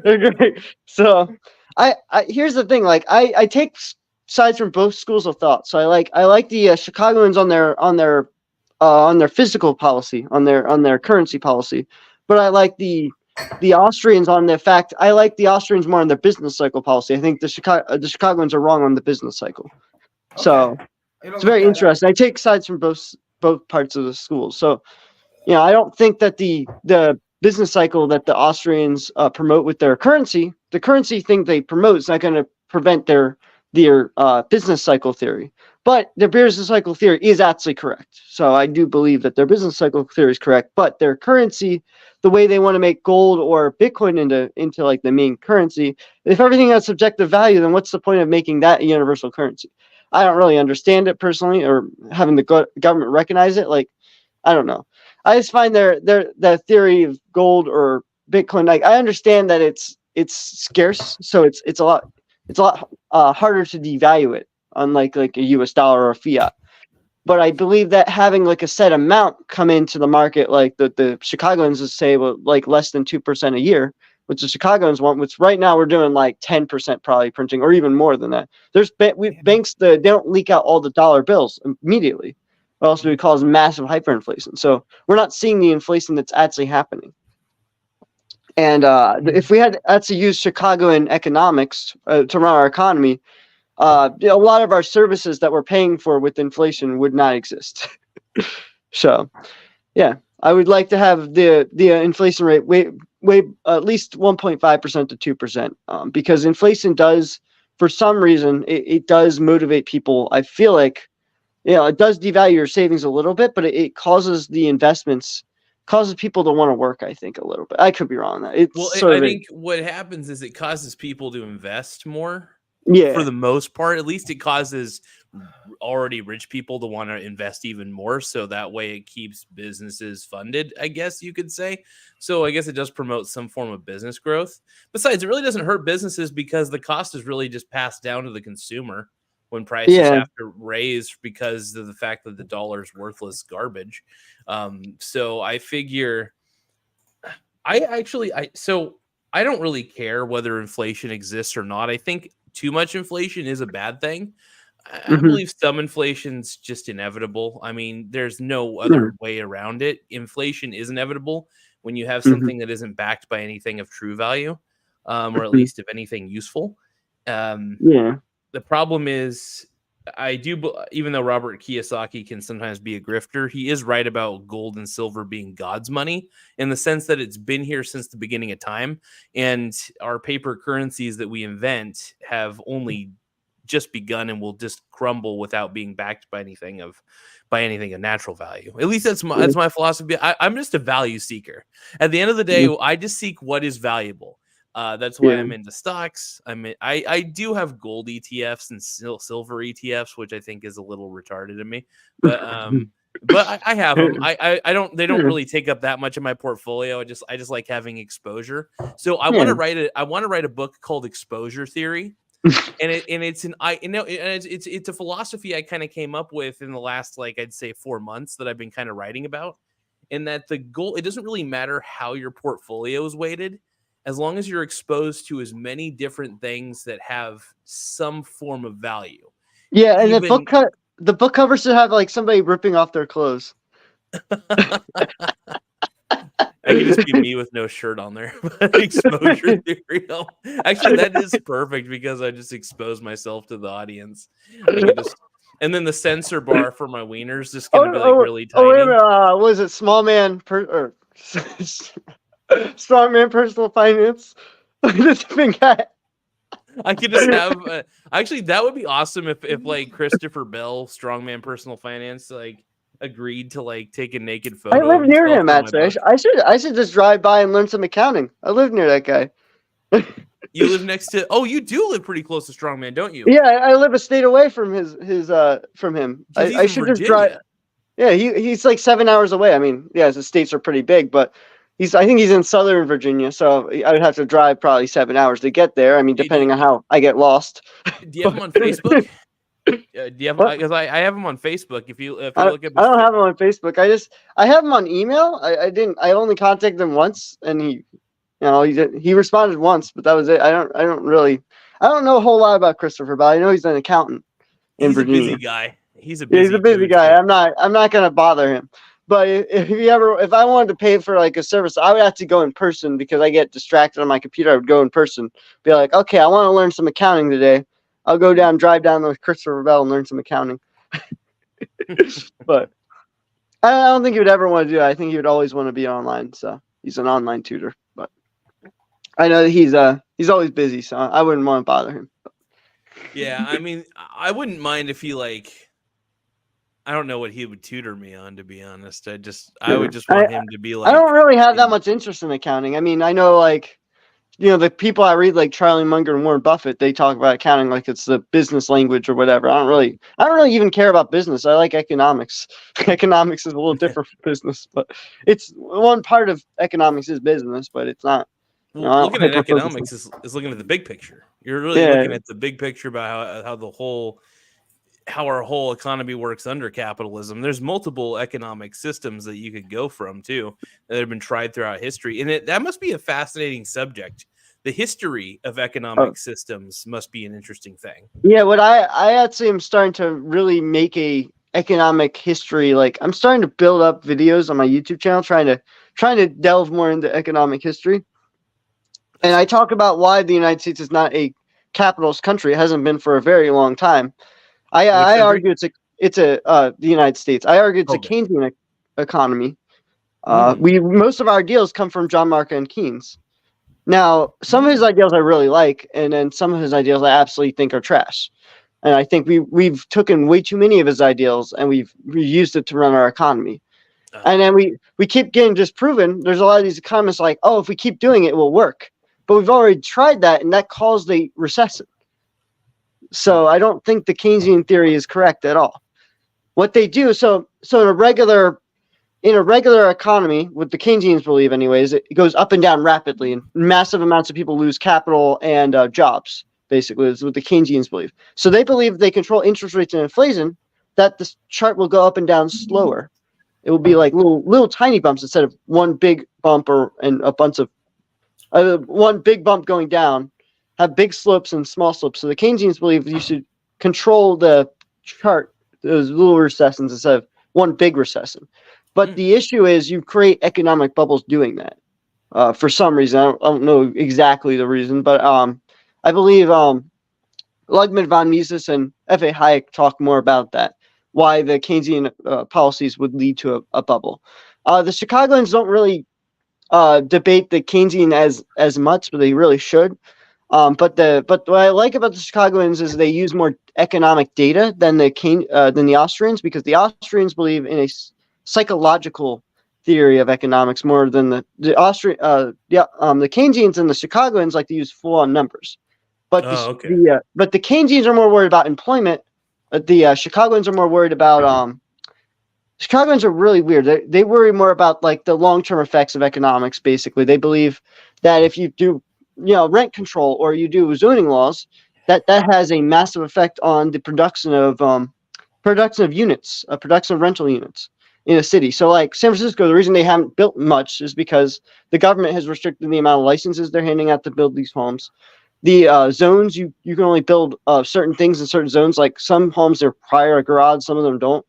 they're great. So, I here's the thing. Like, I take sides from both schools of thought. So I like the Chicagoans on their fiscal policy, on their currency policy, but I like the Austrians on the fact. I like the Austrians more on their business cycle policy. I think the Chicagoans are wrong on the business cycle. Okay. So it's very interesting. I take sides from both parts of the schools. So, I don't think that the business cycle that the Austrians promote with their currency, the currency thing they promote is not going to prevent their business cycle theory. But their business cycle theory is actually correct. So I do believe that their business cycle theory is correct. But their currency, the way they want to make gold or Bitcoin into like the main currency, if everything has subjective value, then what's the point of making that a universal currency? I don't really understand it personally, or having the government recognize it. Like, I don't know. I just find their theory of gold or Bitcoin. Like, I understand that it's scarce, so it's a lot harder to devalue it, unlike like a U.S. dollar or a fiat. But I believe that having like a set amount come into the market, like the Chicagoans would say, well, like less than 2% a year, which the Chicagoans want, which right now we're doing like 10% probably printing, or even more than that. There's banks that they don't leak out all the dollar bills immediately, or else it would cause massive hyperinflation. So we're not seeing the inflation that's actually happening. And if we had actually used Chicagoan economics to run our economy, a lot of our services that we're paying for with inflation would not exist. So, yeah, I would like to have the inflation rate way at least 1.5% to 2%, because inflation does, for some reason, it does motivate people. I feel like, it does devalue your savings a little bit, but it causes the investments. Causes people to want to work, I think, a little bit. I could be wrong on that. I think what happens is it causes people to invest more. Yeah. For the most part, at least it causes already rich people to want to invest even more. So that way it keeps businesses funded, I guess you could say. So I guess it does promote some form of business growth. Besides, it really doesn't hurt businesses because the cost is really just passed down to the consumer when prices have to raise because of the fact that the dollar is worthless garbage. So I figure I don't really care whether inflation exists or not. I think too much inflation is a bad thing. I believe some inflation's just inevitable. I mean, there's no other way around it. Inflation is inevitable when you have something that isn't backed by anything of true value, or at least of anything useful. The problem is, even though Robert Kiyosaki can sometimes be a grifter, he is right about gold and silver being God's money in the sense that it's been here since the beginning of time. And our paper currencies that we invent have only just begun and will just crumble without being backed by anything of natural value. At least that's my philosophy. I'm just a value seeker. At the end of the day, I just seek what is valuable. That's why I'm into stocks. I do have gold ETFs and silver ETFs, which I think is a little retarded in me. But but I have them. I don't. They don't really take up that much of my portfolio. I just like having exposure. So I want to write it. I want to write a book called Exposure Theory, and it's it's a philosophy I kind of came up with in the last, like, I'd say 4 months that I've been kind of writing about. And that the goal, it doesn't really matter how your portfolio is weighted, as long as you're exposed to as many different things that have some form of value. Yeah, and the book cover should have like somebody ripping off their clothes. I could just be me with no shirt on there. Exposure theory. Oh, actually, that is perfect because I just expose myself to the audience. I could just, and then the censor bar for my wiener's just gonna be like really tiny. Oh, wait a minute. What is it? Small man strong man personal finance. This big guy. I could just have actually that would be awesome if like Christopher Bell, strongman personal finance, like agreed to like take a naked photo. I live near him, actually. I should just drive by and learn some accounting. I live near that guy. You live next to? Oh, you do live pretty close to Strongman, don't you? Yeah, I live a state away from from him. I should just drive. Yeah, he's like 7 hours away. I mean, yeah, the states are pretty big, but I think he's in Southern Virginia, so I would have to drive probably 7 hours to get there. I mean, depending on how I get lost. Do you have him on Facebook? Do you have? Because I have him on Facebook. If you look at, I don't have him on Facebook. I have him on email. I only contacted him once, and he responded once, but that was it. I don't know a whole lot about Christopher, but I know he's an accountant in Virginia. He's a busy guy. He's a busy guy. I'm not gonna bother him. But if I wanted to pay for like a service, I would have to go in person because I get distracted on my computer. I would go in person, be like, okay, I want to learn some accounting today. I'll go drive down with Christopher Bell and learn some accounting. But I don't think he would ever want to do that. I think he would always want to be online. So he's an online tutor. But I know that he's always busy, so I wouldn't want to bother him. Yeah, I mean, I wouldn't mind if he I don't know what he would tutor me on, to be honest. I would just want him to be like. I don't really have that much interest in accounting. I mean, I know the people I read like Charlie Munger and Warren Buffett, they talk about accounting like it's the business language or whatever. I don't really even care about business. I like economics. Economics is a little different from business, but it's one part of economics is business, but it's not. Looking at economics is looking at the big picture. You're really looking at the big picture about how our whole economy works under capitalism. There's multiple economic systems that you could go from too that have been tried throughout history, and that must be a fascinating subject. The history of economic systems must be an interesting thing. Yeah, what I actually am starting to really make a economic history. Like I'm starting to build up videos on my YouTube channel, trying to delve more into economic history. And I talk about why the United States is not a capitalist country. It hasn't been for a very long time. I argue it's the United States. I argue it's a Keynesian economy. Most of our ideals come from John Mark and Keynes. Now, some of his ideals I really like, and then some of his ideals I absolutely think are trash. And I think we've taken way too many of his ideals and we've used it to run our economy. And then we keep getting disproven. There's a lot of these economists like, oh, if we keep doing it, it will work. But we've already tried that, and that caused a recession. So I don't think the Keynesian theory is correct at all. What they do, so in a regular economy, what the Keynesians believe anyways, it goes up and down rapidly, and massive amounts of people lose capital and jobs, basically, is what the Keynesians believe. So they believe if they control interest rates and inflation, that this chart will go up and down slower. It will be like little tiny bumps instead of one big bump and a bunch of one big bump going down, have big slopes and small slopes. So the Keynesians believe you should control the chart, those little recessions instead of one big recession. But the issue is you create economic bubbles doing that for some reason. I don't know exactly the reason, but I believe Lugman von Mises and F.A. Hayek talk more about that, why the Keynesian policies would lead to a bubble. The Chicagoans don't really debate the Keynesian as much, but they really should. But what I like about the Chicagoans is they use more economic data than the Austrians, because the Austrians believe in a psychological theory of economics more than the Keynesians and the Chicagoans like to use full-on numbers. But the Keynesians are more worried about employment. The Chicagoans are more worried about Chicagoans are really weird. They worry more about like the long-term effects of economics. Basically, they believe that if you do, rent control or you do zoning laws, that has a massive effect on the production of units, production of rental units in a city. So, like San Francisco, the reason they haven't built much is because the government has restricted the amount of licenses they're handing out to build these homes. The zones, you can only build certain things in certain zones. Like some homes require a garage, some of them don't.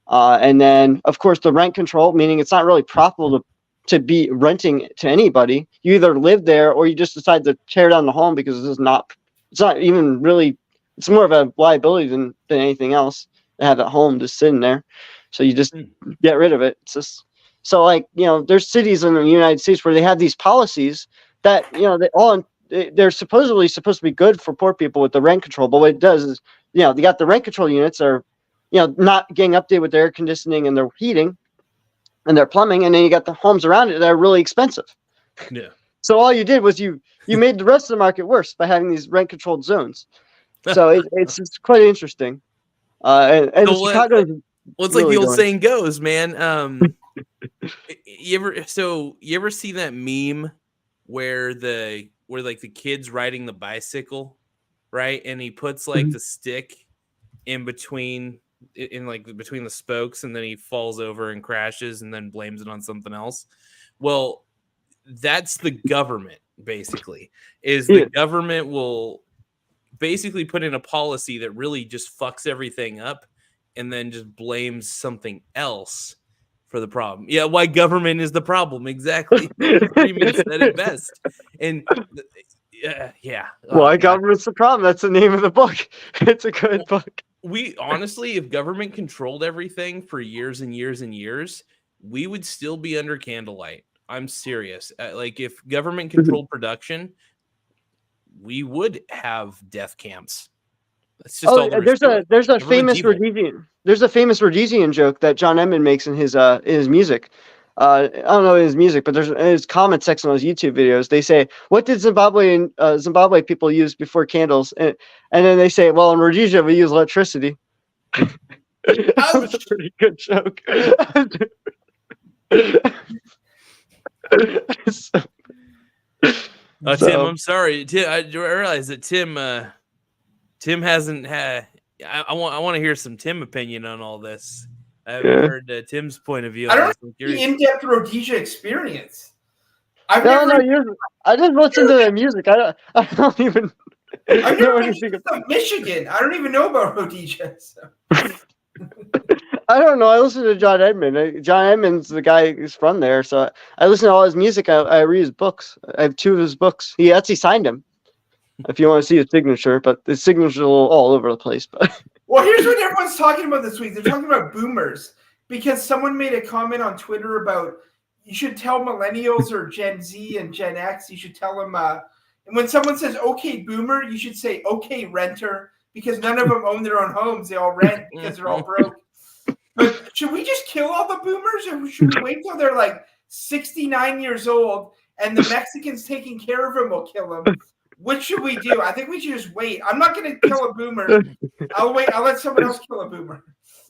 And then, of course, the rent control, meaning it's not really profitable to be renting to anybody. You either live there or you just decide to tear down the home because it's not even really, it's more of a liability than anything else to have that home just sitting there. So you just get rid of it. It's just, so like, there's cities in the United States where they have these policies that, they're supposedly supposed to be good for poor people with the rent control. But what it does is, they got the rent control units are, not getting updated with their air conditioning and their heating and their plumbing. And then you got the homes around it that are really expensive. Yeah. So all you did was you made the rest of the market worse by having these rent controlled zones. So it's quite interesting. And So Chicago. Well, it's like the old saying goes, man. You ever see that meme where the kid's riding the bicycle, right? And he puts like the stick in between the spokes, and then he falls over and crashes and then blames it on something else. Well, that's the government, basically. The government will basically put in a policy that really just fucks everything up and then just blames something else for the problem. Yeah, why government is the problem. Exactly. Freeman said it best. And yeah. Why government's the problem? That's the name of the book. It's a good book. We honestly, if government controlled everything for years and years and years, we would still be under candlelight. I'm serious. Like if government controlled production, we would have death camps. That's just all there's a famous Rhodesian joke that John Edmund makes in his music. I don't know his music, but there's his comment section on his YouTube videos. They say, "What did Zimbabwe people use before candles?" And then they say, "Well, in Rhodesia we use electricity." That's a pretty good joke. Tim, I'm sorry. Tim, I realize that Tim hasn't had. I want to hear some Tim opinion on all this. I haven't heard Tim's point of view. I don't have the in-depth Rhodesia experience. I just listen to their music. I don't even. I've never been to Michigan. I don't even know about Rhodesia. So. I don't know. I listen to John Edmund. John Edmund's the guy who's from there, so I listen to all his music. I read his books. I have 2 of his books. He actually signed him. If you want to see his signature, but his signature's a little all over the place. But well, here's what everyone's talking about this week. They're talking about boomers because someone made a comment on Twitter about you should tell millennials or Gen Z and Gen X. You should tell them. And when someone says "Okay, boomer," you should say "Okay, renter," because none of them own their own homes. They all rent because they're all broke. But should we just kill all the boomers, or should we wait till they're like 69 years old and the Mexicans taking care of them will kill them? Which should we do? I think we should just wait. I'm not going to kill a boomer. I'll wait. I'll let someone else kill a boomer.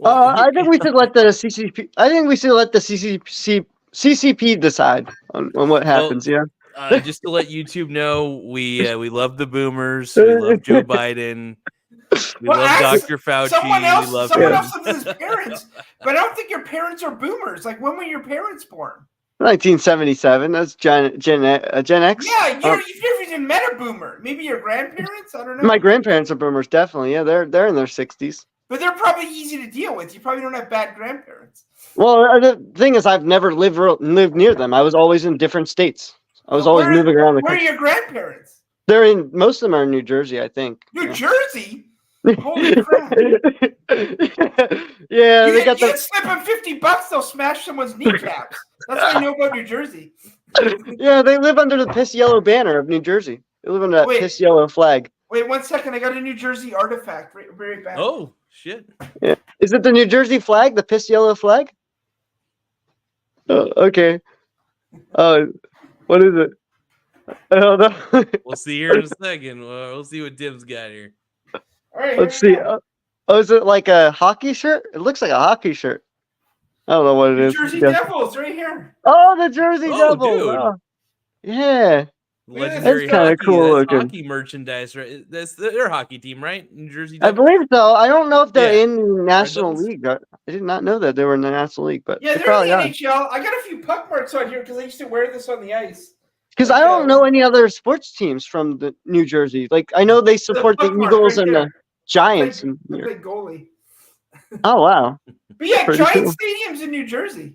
I think we should let the CCP. I think we should let the CCP decide on what happens. Just to let YouTube know, we love the boomers. We love Joe Biden. We love Dr. Fauci. Someone else loves his parents. But I don't think your parents are boomers. Like, when were your parents born? 1977. That's Gen X. Yeah, you've never even met a boomer. Maybe your grandparents? I don't know. My grandparents are boomers, definitely. Yeah, they're in their 60s. But they're probably easy to deal with. You probably don't have bad grandparents. Well, the thing is, I've never lived near them. I was always in different states. I was always moving around the country. Where are your grandparents? Most of them are in New Jersey, I think. New Jersey? Holy crap. Yeah, they got the slip them $50, they'll smash someone's kneecaps. That's what I know about New Jersey. Yeah, they live under the piss yellow banner of New Jersey. They live under that piss yellow flag. Wait 1 second, I got a New Jersey artifact. Very bad. Oh shit. Yeah. Is it the New Jersey flag, the piss yellow flag? Oh, okay. What is it? I don't know. We'll see here in a second. We'll see what Tim's got here. All right, let's see. Is it like a hockey shirt? It looks like a hockey shirt. I don't know what it New is. Jersey Yeah. Devils, right here. Oh, the Jersey Oh, Devils. dude. Oh, yeah. Look at this. Legendary That's kinda hockey. cool That's looking. hockey merchandise, right? That's their hockey team, right? New Jersey I Devils. believe so. I don't know if they're Yeah. in the National Devils? League. I did not know that they were in the National League, but Yeah, they they're probably in the are. NHL. I got a few puck marks on here because I used to wear this on the ice. Because I don't know any other sports teams from the New Jersey. Like I know they support the puck mark Eagles right and the there. Giants. I played goalie. Oh wow, But yeah, pretty Giant cool. Stadium's in New Jersey.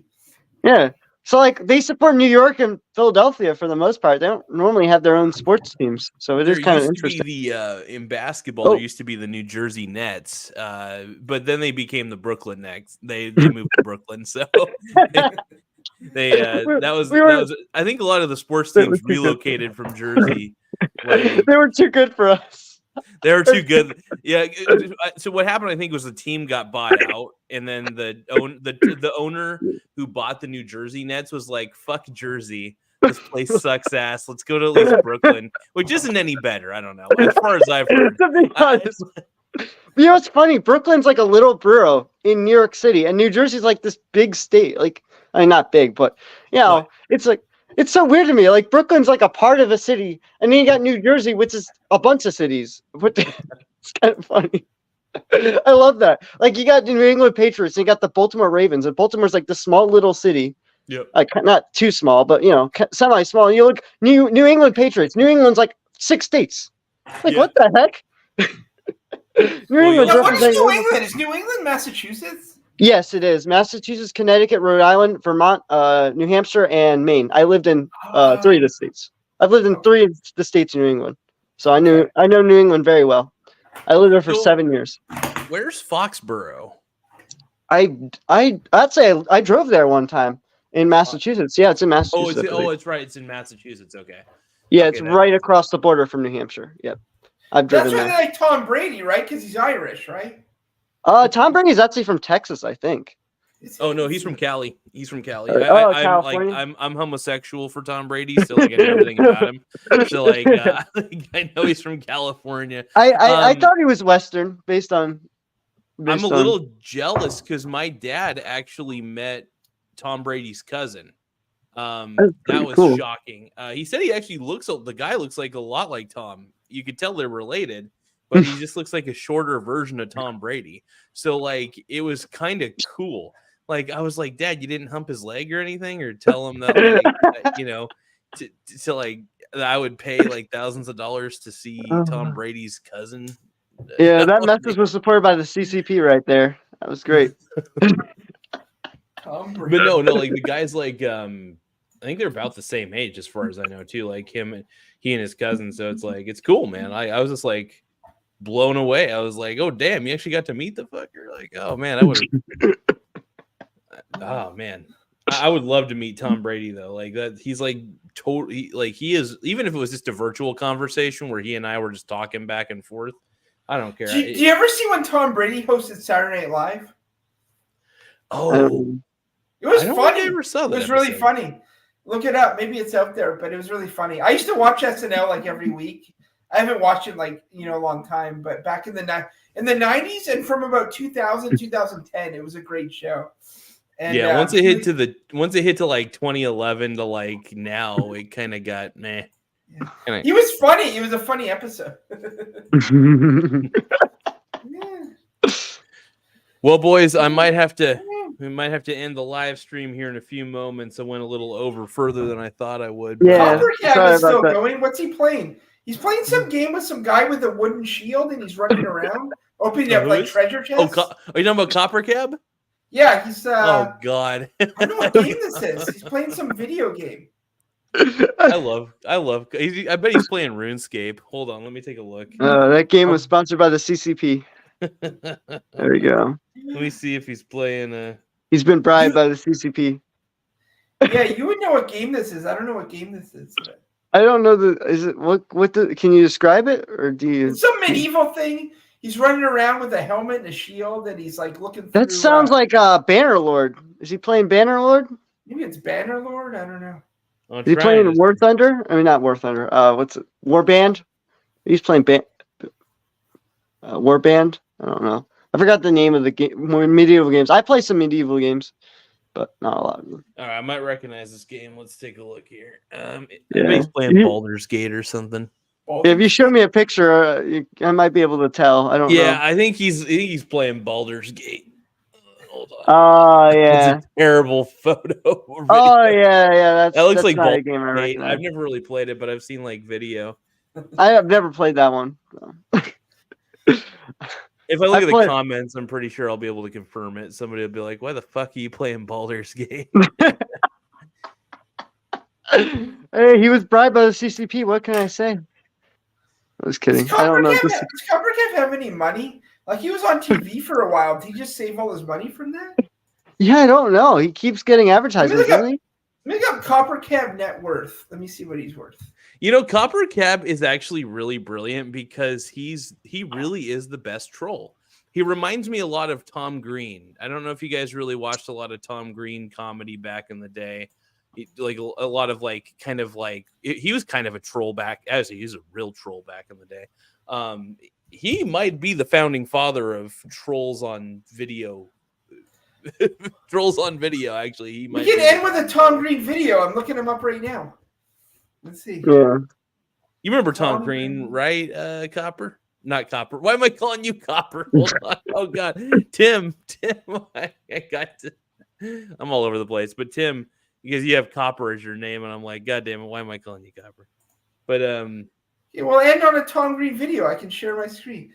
Yeah. So like they support New York and Philadelphia for the most part. They don't normally have their own sports teams, so it is There kind of used to be interesting. the in basketball. There Oh. used to be the New Jersey Nets, but then they became the Brooklyn Nets. They moved to Brooklyn, so they that was. I think a lot of the sports They teams were too good. relocated from Jersey. Like They were too good for us. they were too good. Yeah. So what happened? I think was the team got bought out, and then the owner who bought the New Jersey Nets was like, "Fuck Jersey. This place sucks ass. Let's go to at least Brooklyn," which isn't any better. I don't know. As far as I've heard. To be honest. You know what's funny? Brooklyn's like a little borough in New York City, and New Jersey's like this big state. Like, I mean, not big, but you know, it's like it's so weird to me. Like Brooklyn's like a part of a city, and then you got New Jersey, which is a bunch of cities. But it's kind of funny. I love that. Like you got the New England Patriots, and you got the Baltimore Ravens, and Baltimore's like this small little city. Yep. Like not too small, but you know, semi-small. You look New England Patriots. New England's like 6 states. Like what the heck? New England's Yeah, what is representing New England? Is New England Massachusetts? Yes, it is. Massachusetts, Connecticut, Rhode Island, Vermont, New Hampshire, and Maine. I lived in 3 of the states. I've lived in 3 of the states in New England, so I know New England very well. I lived there for 7 years. Where's Foxborough? I'd say I drove there one time in Massachusetts. Yeah, it's in Massachusetts. It's right. It's in Massachusetts. Okay. Yeah, Okay, it's right across the border from New Hampshire. Yep, I've driven That's why there. they like Tom Brady, right? Because he's Irish, right? Tom Brady's actually from Texas, I think. Oh no, he's from Cali. He's from Cali. California. I'm homosexual for Tom Brady, so like I know everything about him. So like I know he's from California. I thought he was Western based on. I'm a little jealous because my dad actually met Tom Brady's cousin. That was cool. shocking. He said he actually the guy looks like a lot like Tom. You could tell they're related, but he just looks like a shorter version of Tom Brady. So like it was kind of cool. Like I was like, Dad, you didn't hump his leg or anything, or tell him that like, you know, to like that I would pay like thousands of dollars to see Tom Brady's cousin. Yeah, that message was supported by the CCP right there. That was great. Tom Brady. But no, like the guy's like I think they're about the same age as far as I know too. Like he and his cousin. So it's like it's cool, man. I was just like blown away. I was like, oh damn, you actually got to meet the fucker. Like, oh man, I would have. Oh man, I would love to meet Tom Brady though. Like that, he's like totally like he is. Even if it was just a virtual conversation where he and I were just talking back and forth, I don't care. Do you ever see when Tom Brady hosted Saturday Night Live? Oh, it was I don't funny. think I ever saw that It was really episode. funny. Look it up. Maybe it's out there, but it was really funny. I used to watch SNL like every week. I haven't watched it like a long time, but back in the 90s and from about 2000 2010, it was a great show. And, yeah, once it hit to like 2011 to like now, it kind of got meh. Yeah. He was funny. It was a funny episode. Yeah. Well, boys, we might have to end the live stream here in a few moments. I went a little over further than I thought I would. Yeah. Coppercab is still going. What's he playing? He's playing some game with some guy with a wooden shield, and he's running around, opening up like treasure chests. Are you talking about Coppercab? Yeah, he's. Oh God! I don't know what game this is. He's playing some video game. I love. I bet he's playing RuneScape. Hold on, let me take a look. That game was sponsored by the CCP. There we go. Let me see if he's playing. He's been bribed by the CCP. Yeah, you would know what game this is. I don't know what game this is. I don't know can you describe it or do you? It's some medieval thing. He's running around with a helmet and a shield, and he's like looking through. That sounds like Bannerlord. Is he playing Bannerlord? Maybe it's Bannerlord. I don't know. Is he playing War Thunder? I mean, not War Thunder. What's it? Warband? He's playing Warband. I don't know. I forgot the name of the game. More medieval games. I play some medieval games. but not a lot of them. All right, I might recognize this game. Let's take a look here. I Yeah. bet he's playing Baldur's Gate or something. Yeah, if you show me a picture, I might be able to tell. I don't know. Yeah, I think he's playing Baldur's Gate. Hold on. Oh yeah. It's a terrible photo. Or video. Oh yeah. That looks that's like not a Baldur's game I Gate. recognize. I've never really played it, but I've seen like video. I have never played that one. So. If I look I at the played- comments, I'm pretty sure I'll be able to confirm it. Somebody will be like, "Why the fuck are you playing Baldur's Gate?" Hey, he was bribed by the CCP. What can I say? I was kidding. I don't know. Does Coppercap have any money? Like, he was on TV for a while. Did he just save all his money from that? Yeah, I don't know. He keeps getting advertisements, doesn't he? Make up Coppercap net worth. Let me see what he's worth. You know, Copper Cab is actually really brilliant because he really is the best troll. He reminds me a lot of Tom Green. I don't know if you guys really watched a lot of Tom Green comedy back in the day. Like a lot of like kind of like he was kind of a troll back as he was a real troll back in the day. He might be the founding father of trolls on video. Trolls on video, actually. He might. We can end with a Tom Green video. I'm looking him up right now. Let's see. Yeah. You remember Tom Green, right? Copper? Not Copper. Why am I calling you Copper? Hold on. Oh God, Tim. I got to. I'm all over the place, but Tim, because you have Copper as your name, and I'm like, God damn it, why am I calling you Copper? But yeah, we'll end on a Tom Green video. I can share my screen.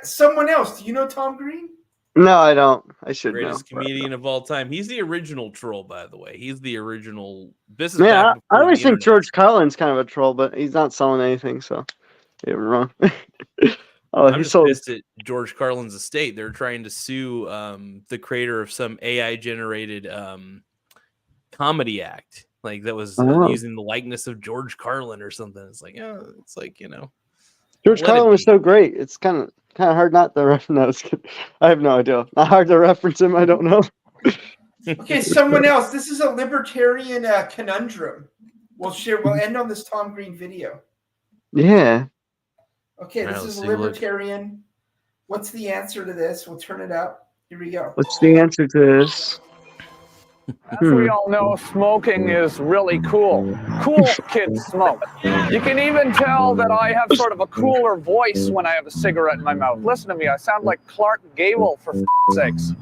Someone else. Do you know Tom Green? No, I don't. I should know. Greatest comedian of all time. He's the original troll, by the way. He's the original. This is Yeah, back I before always the think internet. George Carlin's kind of a troll, but he's not selling anything, so you're wrong. Oh, I'm he just sold. pissed at George Carlin's estate. They're trying to sue the creator of some AI generated comedy act, like that was using the likeness of George Carlin or something. It's like, you know, George Carlin was so great. It's kind of hard not to reference. No, I have no idea. Not hard to reference him. I don't know. Okay, someone else. This is a libertarian conundrum. We'll end on this Tom Green video. Yeah. Okay, this is libertarian. What's the answer to this? We'll turn it up. Here we go. What's the answer to this? As we all know, smoking is really cool. Cool kids smoke. You can even tell that I have sort of a cooler voice when I have a cigarette in my mouth. Listen to me, I sound like Clark Gable, for sakes.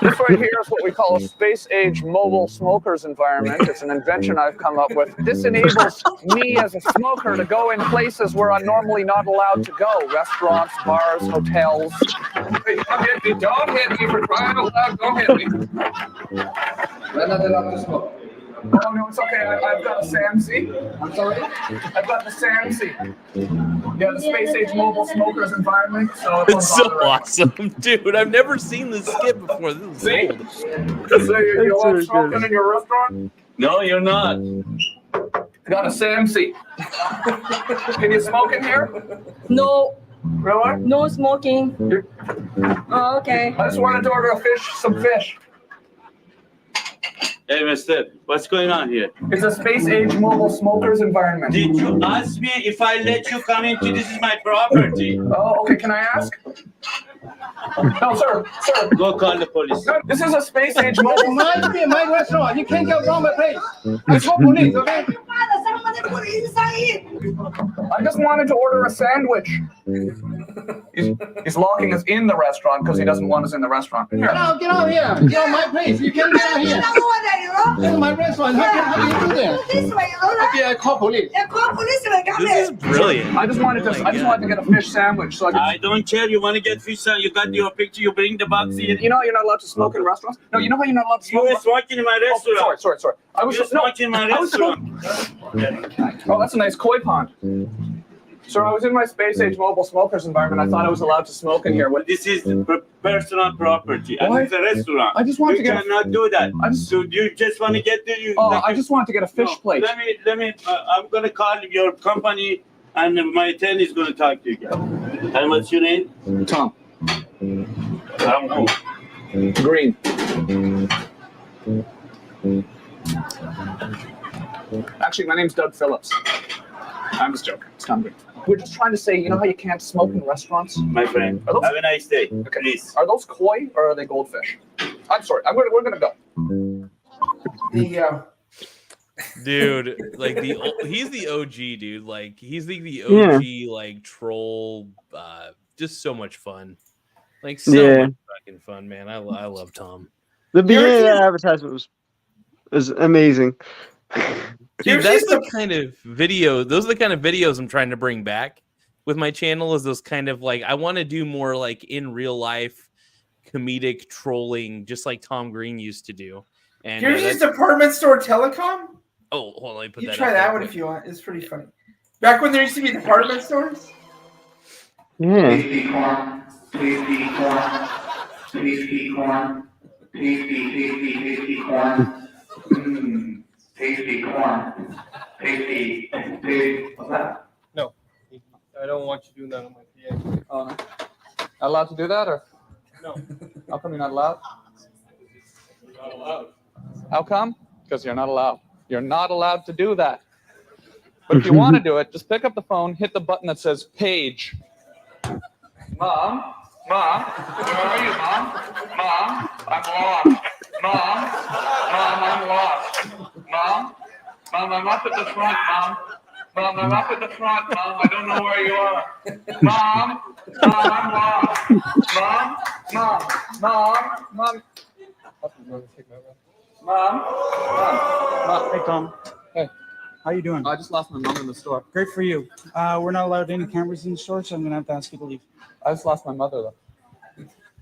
This right here is what we call a space-age mobile smoker's environment. It's an invention I've come up with. This enables me as a smoker to go in places where I'm normally not allowed to go. Restaurants, bars, hotels. Hey, don't hit me. Don't hit me. For crying out loud, don't hit me. We're not allowed to smoke. Oh, no, it's okay. I've got a SAMC. I'm sorry? I've got the SAMC. Yeah, the space-age mobile smokers environment. So it's so awesome, dude. I've never seen this skit before. This is old. So you love smoking in your restaurant? No, you're not. Got a SAMC. Can you smoke in here? No. Really? No smoking. Oh, okay. I just wanted to order some fish. Hey, mister, what's going on here? It's a space-age mobile smokers environment. Did you ask me if I let you come into this is my property? Oh, okay. Can I ask? No, sir. Go call the police. No, this is a space-age mobile. My restaurant. You can't get wrong my place. I call police, okay? I just wanted to order a sandwich. He's locking us in the restaurant because he doesn't want us in the restaurant. Here. Get out here. Get out my place. You can't get out here. This is my restaurant. How do you do that? Okay, I call police. This is brilliant. I just wanted to get a fish sandwich. So I don't care. You want to get fish? You got your picture. You bring the box in. You know you're not allowed to smoke in restaurants? No, you know how you're not allowed to smoke? You were smoking in my restaurant. Oh, sorry. I was smoking in my restaurant. Oh, that's a nice koi pond. Sir, I was in my space-age mobile smokers environment. I thought I was allowed to smoke in here. This is personal property, and it's a restaurant. I just want you to get. cannot do that. So you just want to get there. I just want to get a fish plate. Let me. I'm gonna call your company, and my attorney is gonna talk to you guys. And what's your name? Tom. Tom who? Green. Actually, my name's Doug Phillips. I'm just joking. It's Tom Green. We're just trying to say, you know how you can't smoke in restaurants? My friend, have a nice day. Okay. Please. Are those koi or are they goldfish? I'm sorry. We're gonna go. There you go. Dude, like he's the OG, dude. Like he's the Yeah. OG like troll. Just so much fun. Like so Yeah. much fucking fun, man. I love Tom. The You ever beginning of see that his- advertisement was amazing. See, ever that's see the kind of video. Those are the kind of videos I'm trying to bring back with my channel. Is those kind of like I want to do more like in real life comedic trolling, just like Tom Green used to do. And Here's his department store telecom. oh, hold on, let me put You that try up that real one quick. if you want. It's pretty funny. Back when there used to be department stores. Yeah. Tasty corn, tasty corn, tasty corn, tasty corn. Tasty corn, tasty. What's that? No, I don't want you doing that on my PA. Oh, no. Not allowed to do that, or No, how come you're not allowed? you're not allowed. How come? Because you're not allowed. You're not allowed to do that. But if you want to do it, just pick up the phone, hit the button that says page. Mom, where are you, Mom? Mom, I'm lost. Mom, I'm lost. Mom, I'm up at the front, Mom. Mom, I'm up at the front, Mom. I don't know where you are. Mom, I'm lost. Mom. Mom. Hey, Tom. Hey. How you doing? I just lost my mom in the store. Great for you. We're not allowed any cameras in the store, so I'm gonna have to ask you to leave. I just lost my mother, though.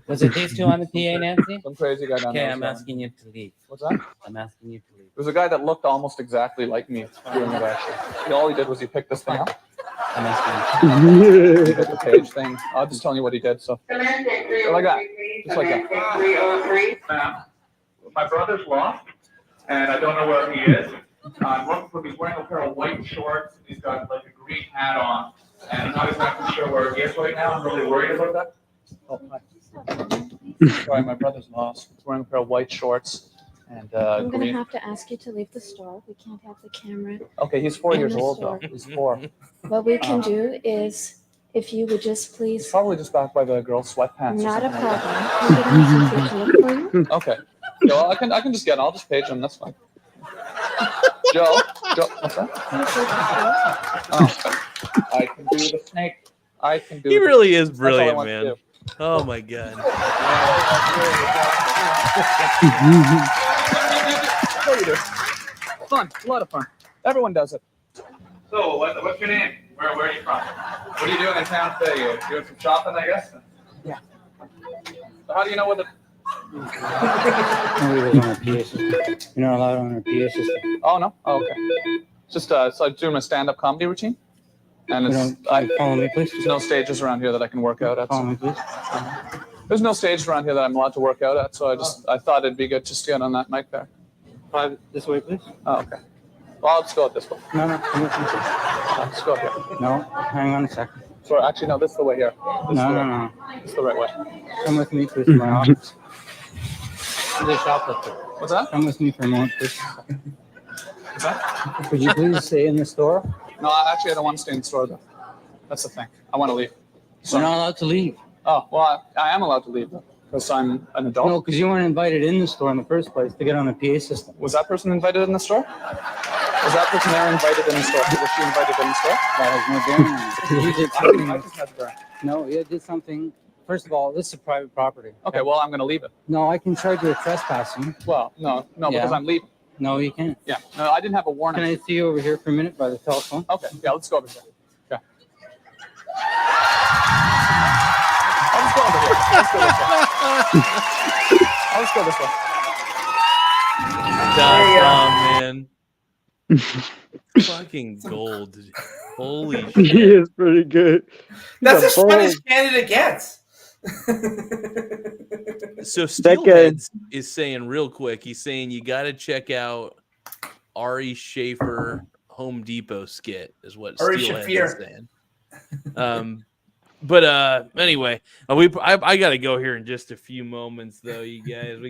Was it these two on the PA, Nancy? Some crazy guy down Okay, there. I'm asking you to leave. What's that? I'm asking you to leave. There's a guy that looked almost exactly like me doing it, actually. All he did was he picked this thing up. I'm asking you. He did the page thing. I'll just tell you what he did. So, like that. Just like that. 303. My brother's lost, and I don't know where he is. I'm looking for him. He's wearing a pair of white shorts. He's got like a green hat on, and I'm not exactly sure where he is right now. I'm really worried about that. Oh, hi. Sorry, my brother's lost. He's wearing a pair of white shorts and I'm going to green. have to ask you to leave the store. We can't have the camera. Okay, he's 4 in years the old store. though. He's 4. What we can do is, if you would just He's please, probably just back by the girl's sweatpants. or not a something like that. problem. We're going to ask you to look for you. Okay. Yeah, well, I can just get. I'll just page him. That's fine. Joe, what's that? Oh, I can do the snake. I can do. He the, really is that's all I brilliant, want to man. do. Oh my god. Sure you do. Fun, a lot of fun. Everyone does it. So, what's your name? Where are you from? What are you doing in town today? You doing some shopping, I guess? Yeah. So how do you know what the? Nobody was on our PA system. You're not allowed on our PA system. Oh no. Oh, okay. Just so I'm doing a stand-up comedy routine, and it's, Follow me, please. there's no stages around here that I can work out at. Follow So. me, please. There's no stage around here that I'm allowed to work out at, so I thought it'd be good just to get on that mic there. This way, please. Oh, okay. Well, I'll just go this way. No, come with me. I'll just go here. No, hang on a second. Sorry, actually, no, this is the way here. This is the way. No. This is the right way. Come with me, please, to my office. The shoplifter. What's that? Come with me for a moment, please. What's that? Could you please stay in the store? No, actually, I don't want to stay in the store, though. That's the thing. I want to leave. So, We're not allowed to leave. oh, well, I am allowed to leave, though, because I'm an adult. No, because you weren't invited in the store in the first place to get on the PA system. Was that person invited in the store? Was that person there invited in the store? Was she invited in the store? That has no bearing on it. You did I something. just had to burn. No, you did something. First of all, this is private property. Okay, well, I'm going to leave it. No, I can charge you with trespassing. Well, no, Yeah. because I'm leaving. No, you can't. Yeah, no, I didn't have a Can warning. I see you over here for a minute by the telephone? Okay, yeah, let's go over here. Okay. I'll just go over here. I'll just go this way. Man. Fucking gold. Holy He shit. is pretty good. That's He's as a fun bull. as Canada gets. So That guy- Steelheads is saying real quick, he's saying you got to check out Ari Schaefer Home Depot skit is what Ari Steelheads Shafir. is saying. But anyway, I got to go here in just a few moments though, you guys.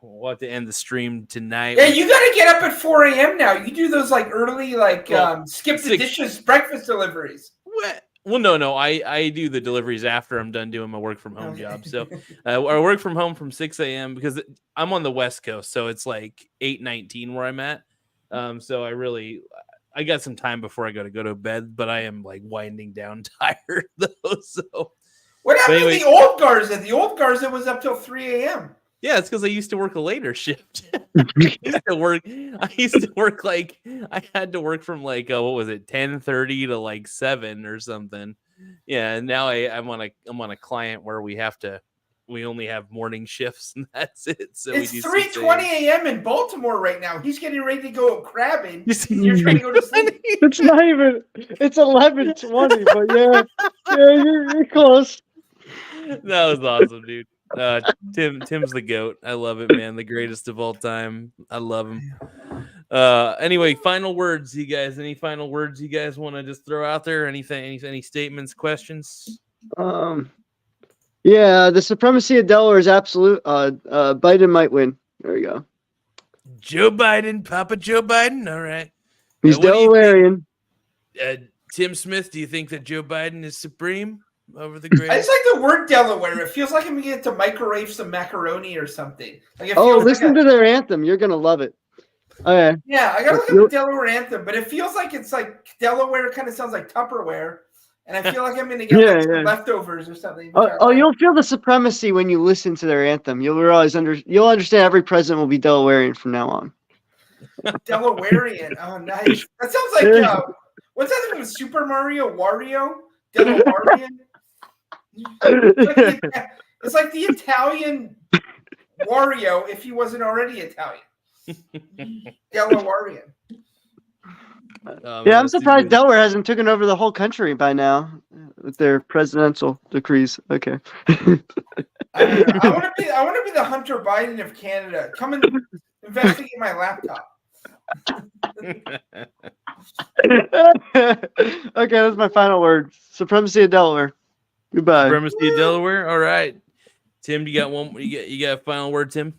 We'll have to end the stream tonight. Yeah, you got to get up at 4 a.m. now. You do those like early, like Well, skip the 6 dishes breakfast deliveries. What? Well, no, I do the deliveries after I'm done doing my work from home job. So I work from home from 6 a.m. because I'm on the West Coast, so it's like 8:19 where I'm at. So I got some time before I got to go to bed, but I am like winding down tired though. So What happened anyway, to the old Garza? The old Garza was up till 3 a.m. yeah, it's because I used to work a later shift. I used to work like I had to work from like what was it, 10:30 to like 7 or something. Yeah, and now I'm on a client where we only have morning shifts and that's it. So It's we do 3:20 a.m. in Baltimore right now. He's getting ready to go crabbing. You're trying to go to sleep. It's not even. It's 11:20, but yeah, you're close. That was awesome, dude. Tim's the GOAT. I love it, man. The greatest of all time. I love him. Anyway, final words, you guys. Any final words you guys want to just throw out there? Anything? Any statements? Questions? Yeah, the supremacy of Delaware is absolute. Biden might win. There we go. Joe Biden, Papa Joe Biden. All right. He's Delawarean. Tim Smith, do you think that Joe Biden is supreme over the great? I just like the word Delaware. It feels like I'm gonna get to microwave some macaroni or something. Like it feels listen to their anthem. You're gonna love it. Okay. Yeah, I gotta look at the Delaware anthem, but it feels like it's like Delaware kind of sounds like Tupperware, and I feel like I'm gonna get some leftovers or something. You'll feel the supremacy when you listen to their anthem. You'll understand every president will be Delawarean from now on. Delawarean. Oh, nice. That sounds like what's that thing with Super Mario? Wario? Delawarean? It's like the Italian Wario if he wasn't already Italian. Delawarean. I'm surprised Delaware hasn't taken over the whole country by now with their presidential decrees. Okay. I want to be the Hunter Biden of Canada. Come and investigate my laptop. Okay, that's my final word. Supremacy of Delaware. Goodbye. Supremacy of Delaware. All right, Tim, you got one? You got a final word, Tim?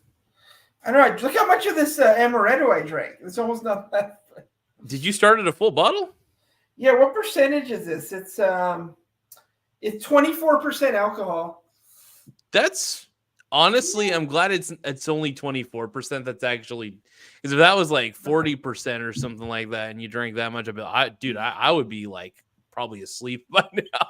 I don't know. Look how much of this amaretto I drank. It's almost not that. Did you start at a full bottle? Yeah. What percentage is this? It's 24% alcohol. That's honestly, I'm glad it's only 24%. That's actually, because if that was like 40% or something like that, and you drank that much of it, I would be like probably asleep by now.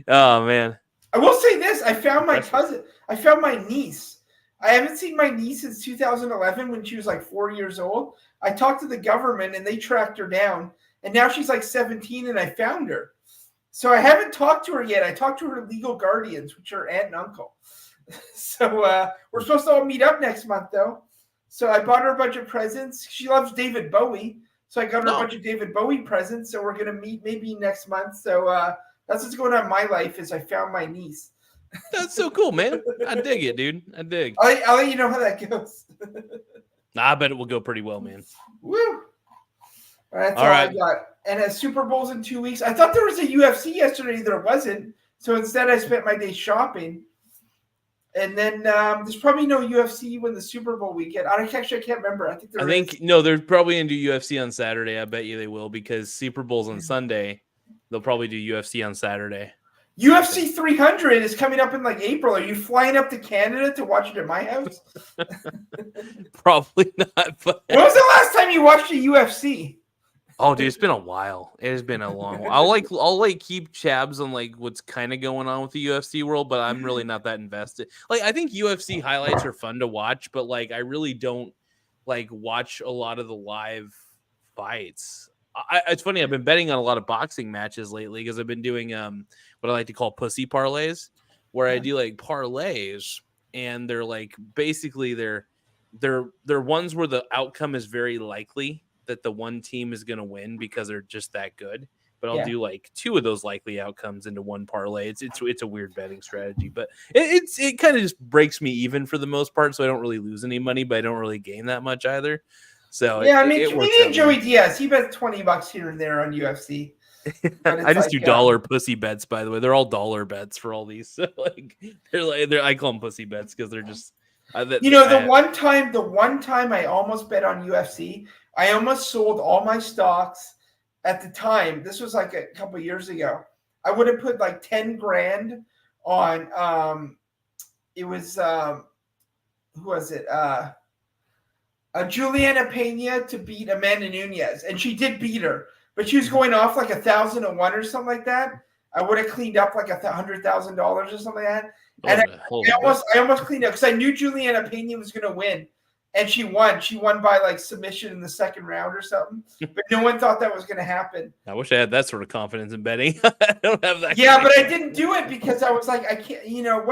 Oh man. I will say this: I found my cousin. I found my niece. I haven't seen my niece since 2011 when she was like 4 years old. I talked to the government and they tracked her down, and now she's like 17, and I found her. So I haven't talked to her yet. I talked to her legal guardians, which are aunt and uncle. So we're supposed to all meet up next month, though. So I bought her a bunch of presents. She loves David Bowie, so I got her a bunch of David Bowie presents. So we're gonna meet maybe next month. So that's what's going on in my life. Is I found my niece. That's so cool, man. I dig it, dude. I dig. I'll let you know how that goes. I bet it will go pretty well, man. Woo! That's all right. I got. And Super Bowl's in 2 weeks. I thought there was a UFC yesterday. There wasn't. So instead, I spent my day shopping. And then there's probably no UFC when the Super Bowl weekend. I can't remember. I think no, they're probably going to do UFC on Saturday. I bet you they will, because Super Bowl's on Sunday. They'll probably do UFC on Saturday. UFC 300 is coming up in like April. Are you flying up to Canada to watch it at my house? Probably not. But when was the last time you watched a UFC? Oh, dude, it's been a while. It has been a long while. I'll keep tabs on like what's kind of going on with the UFC world, but I'm really not that invested. Like, I think UFC highlights are fun to watch, but like I really don't like watch a lot of the live fights. It's funny. I've been betting on a lot of boxing matches lately because I've been doing what I like to call pussy parlays, where I do like parlays, and they're like basically they're ones where the outcome is very likely that the one team is going to win because they're just that good. But I'll do like two of those likely outcomes into one parlay. It's a weird betting strategy, but it kind of just breaks me even for the most part, so I don't really lose any money, but I don't really gain that much either. So yeah, I mean, comedian Joey Diaz, he bets $20 here and there on UFC. I just do dollar pussy bets, by the way. They're all dollar bets for all these. So they're I call them pussy bets because they're just. The one time I almost bet on UFC, I almost sold all my stocks at the time, this was like a couple years ago, I would have put like 10 grand on it was who was it? Juliana Pena to beat Amanda Nunes, and she did beat her, but she was going off like 1,001 or something like that. I would have cleaned up like $100,000 or something like that, and I almost cleaned up because I knew Juliana Pena was going to win, and she won. She won by like submission in the second round or something, but no one thought that was going to happen. I wish I had that sort of confidence in betting. I don't have that. Yeah, but I didn't do it because I was like, I can't.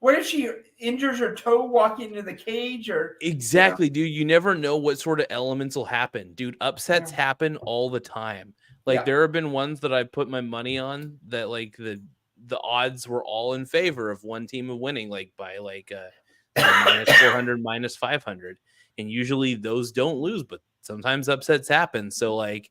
What if she injures her toe walking into the cage or exactly, dude? You never know what sort of elements will happen, dude. Upsets happen all the time. Like there have been ones that I put my money on that like the odds were all in favor of one team of winning, like by like minus 400, minus 500, and usually those don't lose, but sometimes upsets happen. So like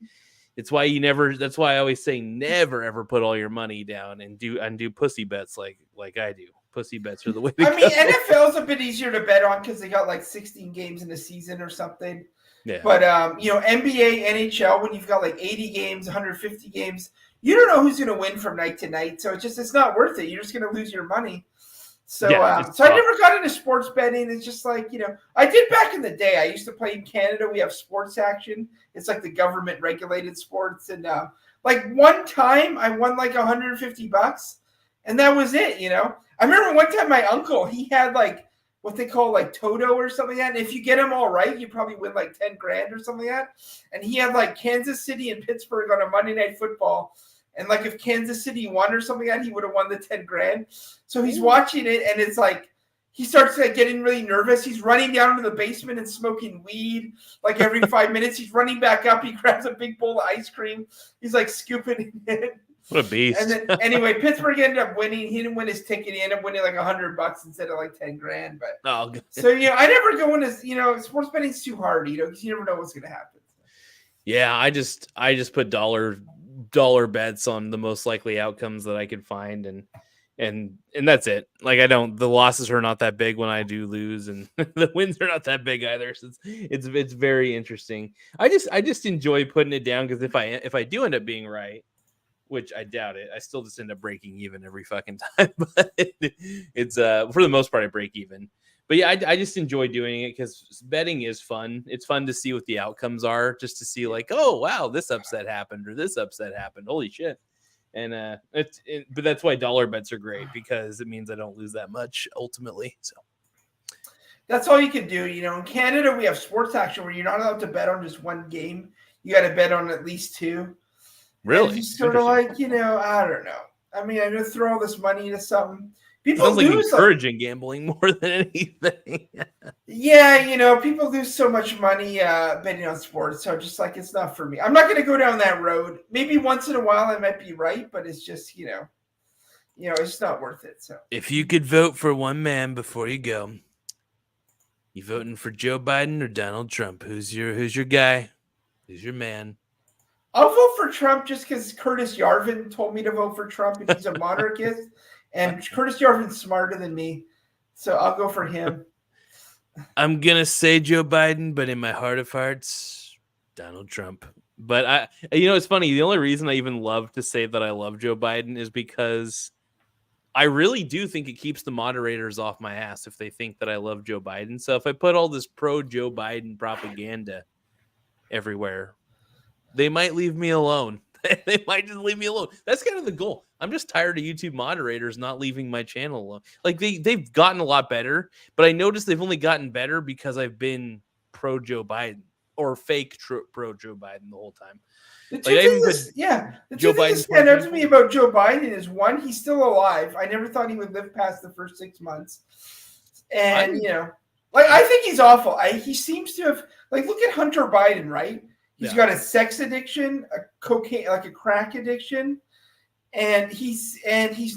it's why you never. That's why I always say never ever put all your money down and do pussy bets like I do. Pussy bets are the way to go. I mean, NFL is a bit easier to bet on because they got like 16 games in a season or something. Yeah. But NBA, NHL, when you've got like 80 games, 150 games, you don't know who's going to win from night to night. So it's not worth it. You're just going to lose your money. So so I never got into sports betting. It's just like, I did back in the day. I used to play in Canada. We have Sports Action. It's like the government regulated sports. And like one time I won like $150 and that was it. I remember one time my uncle, he had like what they call like Toto or something like that. And if you get them all right, you probably win like 10 grand or something like that. And he had like Kansas City and Pittsburgh on a Monday Night Football. And like if Kansas City won or something like that, he would have won the 10 grand. So he's watching it and it's like, he starts like getting really nervous. He's running down to the basement and smoking weed. Like every 5 minutes, he's running back up. He grabs a big bowl of ice cream. He's like scooping it. What a beast. And then anyway, Pittsburgh ended up winning. He didn't win his ticket. He ended up winning like $100 instead of like 10 grand. But so I never go into sports betting's too hard, because you never know what's gonna happen. Yeah, I just put dollar bets on the most likely outcomes that I could find, and that's it. Like the losses are not that big when I do lose, and the wins are not that big either. So it's very interesting. I just enjoy putting it down because if I do end up being right, which I doubt it, I still just end up breaking even every fucking time. But it's for the most part I break even. But yeah, I just enjoy doing it because betting is fun. It's fun to see what the outcomes are, just to see like, oh wow, this upset happened or this upset happened. Holy shit! And but that's why dollar bets are great because it means I don't lose that much ultimately. So that's all you can do. In Canada we have Sports Action where you're not allowed to bet on just one game. You got to bet on at least two. Really? It's sort of like, I don't know. I mean, I'm going to throw all this money into something. People sounds like lose encouraging gambling more than anything. Yeah, people lose so much money betting on sports. So just like, it's not for me. I'm not going to go down that road. Maybe once in a while I might be right, but it's just, it's just not worth it. So if you could vote for one man before you go, you voting for Joe Biden or Donald Trump? Who's your guy? Who's your man? I'll vote for Trump just because Curtis Yarvin told me to vote for Trump and he's a monarchist. And Curtis Yarvin's smarter than me. So I'll go for him. I'm going to say Joe Biden, but in my heart of hearts, Donald Trump. But it's funny. The only reason I even love to say that I love Joe Biden is because I really do think it keeps the moderators off my ass if they think that I love Joe Biden. So if I put all this pro Joe Biden propaganda everywhere, they might leave me alone. They might just leave me alone. That's kind of the goal. I'm just tired of YouTube moderators not leaving my channel alone. Like they've gotten a lot better, but I noticed they've only gotten better because I've been pro Joe Biden or fake pro Joe Biden the whole time. The two things that stand out to me about Joe Biden is one, he's still alive. I never thought he would live past the first 6 months. And I think he's awful. He seems to have look at Hunter Biden, right? He's got a sex addiction, a cocaine, like a crack addiction, and he's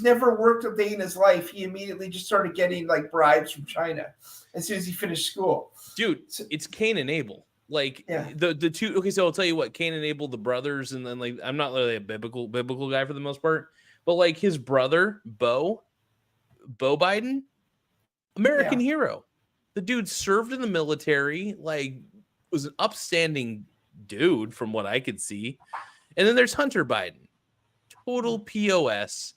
never worked a day in his life. He immediately just started getting bribes from China as soon as he finished school. Dude, it's Cain and Abel. The two. Okay, so I'll tell you what, Cain and Abel, the brothers, and then I'm not really a biblical guy for the most part, but his brother Bo Biden, American hero. The dude served in the military, was an upstanding dude from what I could see. And then there's Hunter Biden, total POS,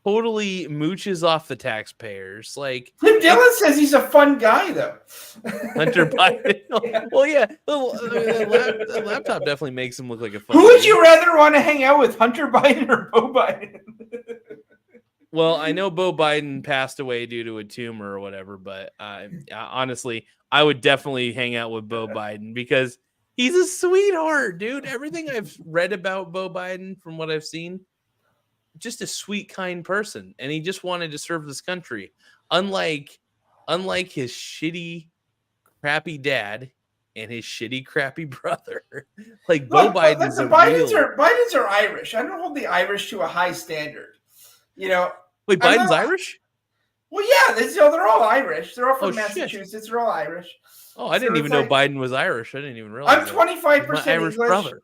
totally mooches off the taxpayers. Like Tim Dillon says he's a fun guy, though. Hunter Biden. Yeah. Well, yeah, that laptop definitely makes him look like a fun Who would dude. you rather want to hang out with, Hunter Biden or Beau Biden? Well, I know Beau Biden passed away due to a tumor or whatever, but honestly, I would definitely hang out with Beau Biden because he's a sweetheart, dude. Everything I've read about Beau Biden, from what I've seen, just a sweet, kind person, and he just wanted to serve this country. Unlike his shitty, crappy dad and his shitty, crappy brother. Like Beau Biden's the a Bidens are Irish. I don't hold the Irish to a high standard. You know. Wait, Biden's Irish? Well, yeah, they're all Irish. They're all from Oh, shit. Massachusetts. They're all Irish. Oh, I didn't even know Biden was Irish. I didn't even realize. I'm 25% Irish English. brother.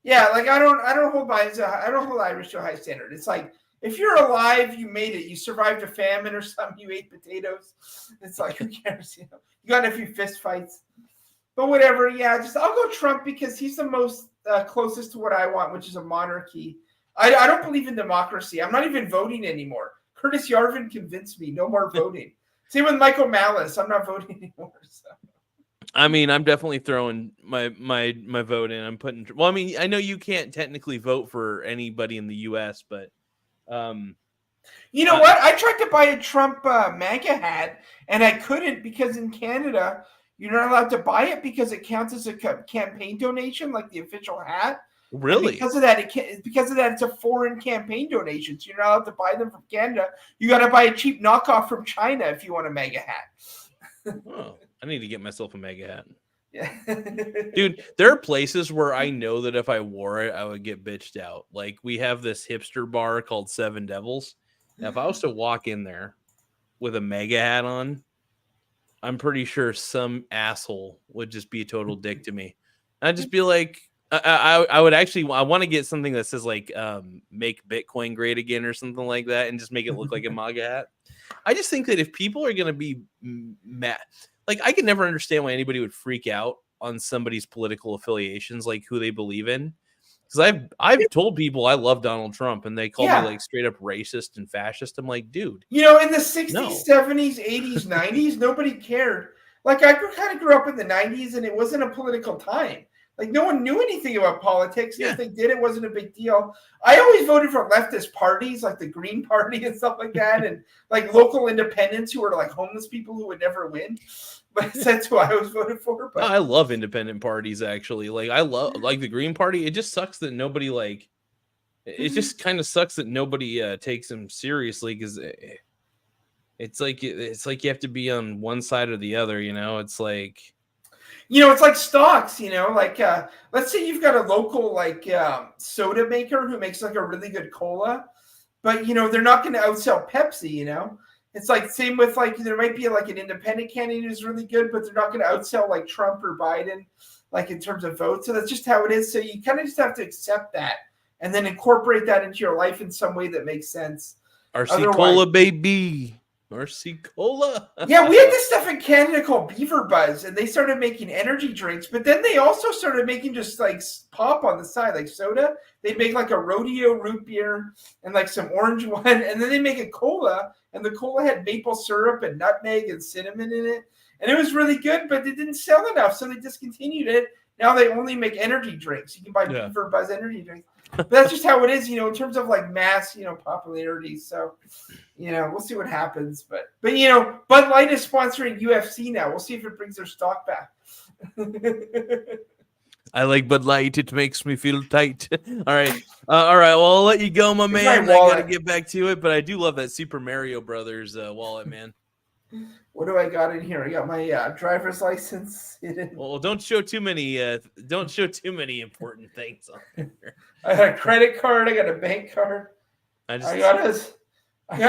Yeah, like I don't hold Irish to a high standard. It's like if you're alive, you made it. You survived a famine or something. You ate potatoes. It's like who cares? You got in a few fist fights, but whatever. Yeah, I'll go Trump because he's the most closest to what I want, which is a monarchy. I don't believe in democracy. I'm not even voting anymore. Curtis Yarvin convinced me. No more voting. Same with Michael Malice. I'm not voting anymore. So. I mean, I'm definitely throwing my vote in. I'm putting. Well, I mean, I know you can't technically vote for anybody in the U.S., but you know what? I tried to buy a Trump MAGA hat, and I couldn't because in Canada you're not allowed to buy it because it counts as a campaign donation, like the official hat. Really? And because of that, it's a foreign campaign donation. So you're not allowed to buy them from Canada. You got to buy a cheap knockoff from China if you want a MAGA hat. Oh, I need to get myself a MAGA hat. Yeah. Dude, there are places where I know that if I wore it, I would get bitched out. Like we have this hipster bar called Seven Devils. Now, if I was to walk in there with a MAGA hat on, I'm pretty sure some asshole would just be a total dick to me. I'd just be like, I would actually, I want to get something that says like make Bitcoin great again or something like that and just make it look like a MAGA hat. I just think that if people are going to be mad, like I could never understand why anybody would freak out on somebody's political affiliations, like who they believe in. Because I've told people I love Donald Trump and they call me like straight up racist and fascist. I'm like, dude. You know, in the 60s, 70s, 80s, 90s, nobody cared. Like I kind of grew up in the 90s and it wasn't a political time. Like no one knew anything about politics. And if they did, it wasn't a big deal. I always voted for leftist parties like the Green Party and stuff like that. And like local independents who were like homeless people who would never win. But that's who I always voted for. But I love independent parties actually. Like I love like the Green Party. It just sucks that nobody like it just kind of sucks that nobody takes them seriously because it's like you have to be on one side or the other, you know. It's like it's like stocks, like let's say you've got a local like soda maker who makes like a really good cola, but they're not going to outsell Pepsi, It's like same with like there might be like an independent candidate who's really good, but they're not going to outsell like Trump or Biden, like in terms of votes. So that's just how it is. So you kind of just have to accept that and then incorporate that into your life in some way that makes sense. RC Cola, baby. RC Cola. Yeah, we had this stuff in Canada called Beaver Buzz, and they started making energy drinks, but then they also started making just like pop on the side, like soda. They'd make like a rodeo root beer and like some orange one, and then they make a cola, and the cola had maple syrup and nutmeg and cinnamon in it, and it was really good, but it didn't sell enough, so they discontinued it. Now they only make energy drinks. You can buy Beaver Buzz energy drinks. But that's just how it is, in terms of like mass, popularity. So, we'll see what happens. But Bud Light is sponsoring UFC now. We'll see if it brings their stock back. I like Bud Light. It makes me feel tight. All right. All right. Well, I'll let you go, my man. I got to get back to it. But I do love that Super Mario Brothers wallet, man. What do I got in here? I got my driver's license. Well, don't show too many important things on there. I got a credit card. I got a bank card. I got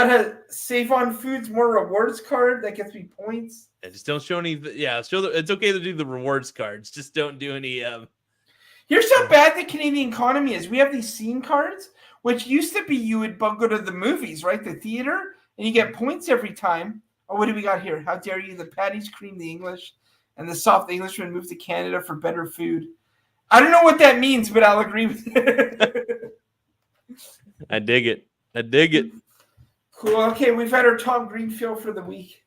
a Save on Foods More Rewards card that gets me points. Yeah, just don't show any. Yeah, it's okay to do the rewards cards. Just don't do any. Here's how bad the Canadian economy is. We have these scene cards, which used to be you would go to the movies, right, the theater, and you get points every time. Oh, what do we got here? How dare you? The patties cream the English, and the soft Englishman moved to Canada for better food. I don't know what that means, but I'll agree with it. I dig it. I dig it. Cool. Okay, we've had our Tom Greenfield for the week.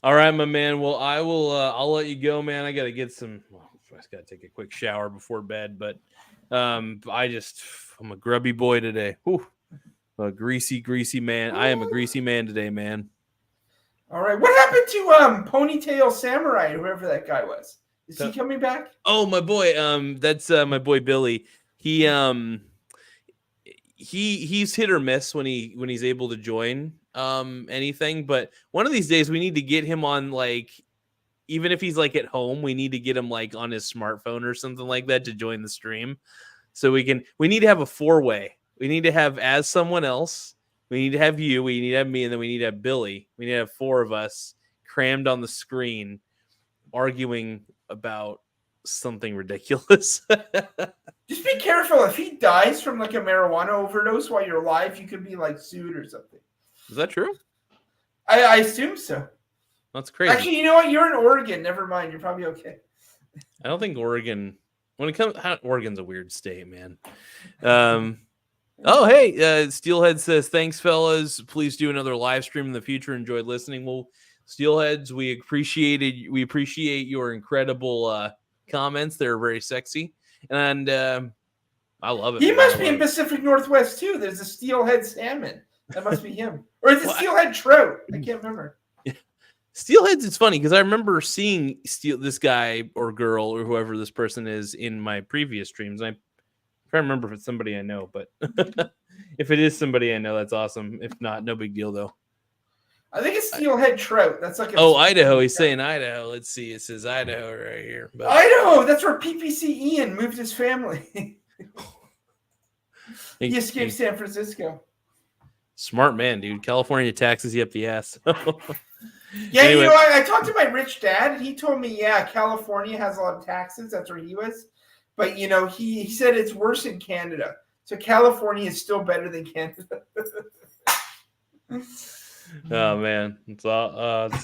All right, my man. Well, I will. I'll let you go, man. I got to get some. Well, I just got to take a quick shower before bed. But I'm a grubby boy today. Whew. A greasy man. I am a greasy man today, man. All right. What happened to Ponytail Samurai, whoever that guy was? Is he coming back? Oh, my boy. That's my boy Billy. He's hit or miss when he's able to join anything. But one of these days we need to get him on, like, even if he's like at home, we need to get him like on his smartphone or something like that to join the stream. So we need to have a 4-way. We need to have as someone else. We need to have you. We need to have me, and then we need to have Billy. We need to have 4 of us crammed on the screen, arguing about something ridiculous. Just be careful. If he dies from like a marijuana overdose while you're alive, you could be like sued or something. Is that true? I assume so. That's crazy. Actually, you know what? You're in Oregon. Never mind. You're probably okay. I don't think Oregon. When it comes, Oregon's a weird state, man. Oh, hey, Steelhead says, thanks, fellas. Please do another live stream in the future. Enjoyed listening. Well, Steelheads, we appreciate your incredible comments. They're very sexy, and I love it. He man. must be in Pacific Northwest too. There's a steelhead salmon. That must be him, or is it steelhead trout? I can't remember. Steelheads, it's funny because I remember seeing this guy or girl or whoever this person is in my previous streams. I can't remember if it's somebody I know, but if it is somebody I know, that's awesome. If not, no big deal though. I think it's steelhead trout. That's like Idaho. He's saying Idaho. Let's see. It says Idaho right here. But Idaho. That's where PPC Ian moved his family. He escaped San Francisco. Smart man, dude. California taxes you up the ass. Yeah, anyway. you know, I talked to my rich dad, and he told me, yeah, California has a lot of taxes. That's where he was. But, you know, he said it's worse in Canada. So California is still better than Canada. Oh, man. It's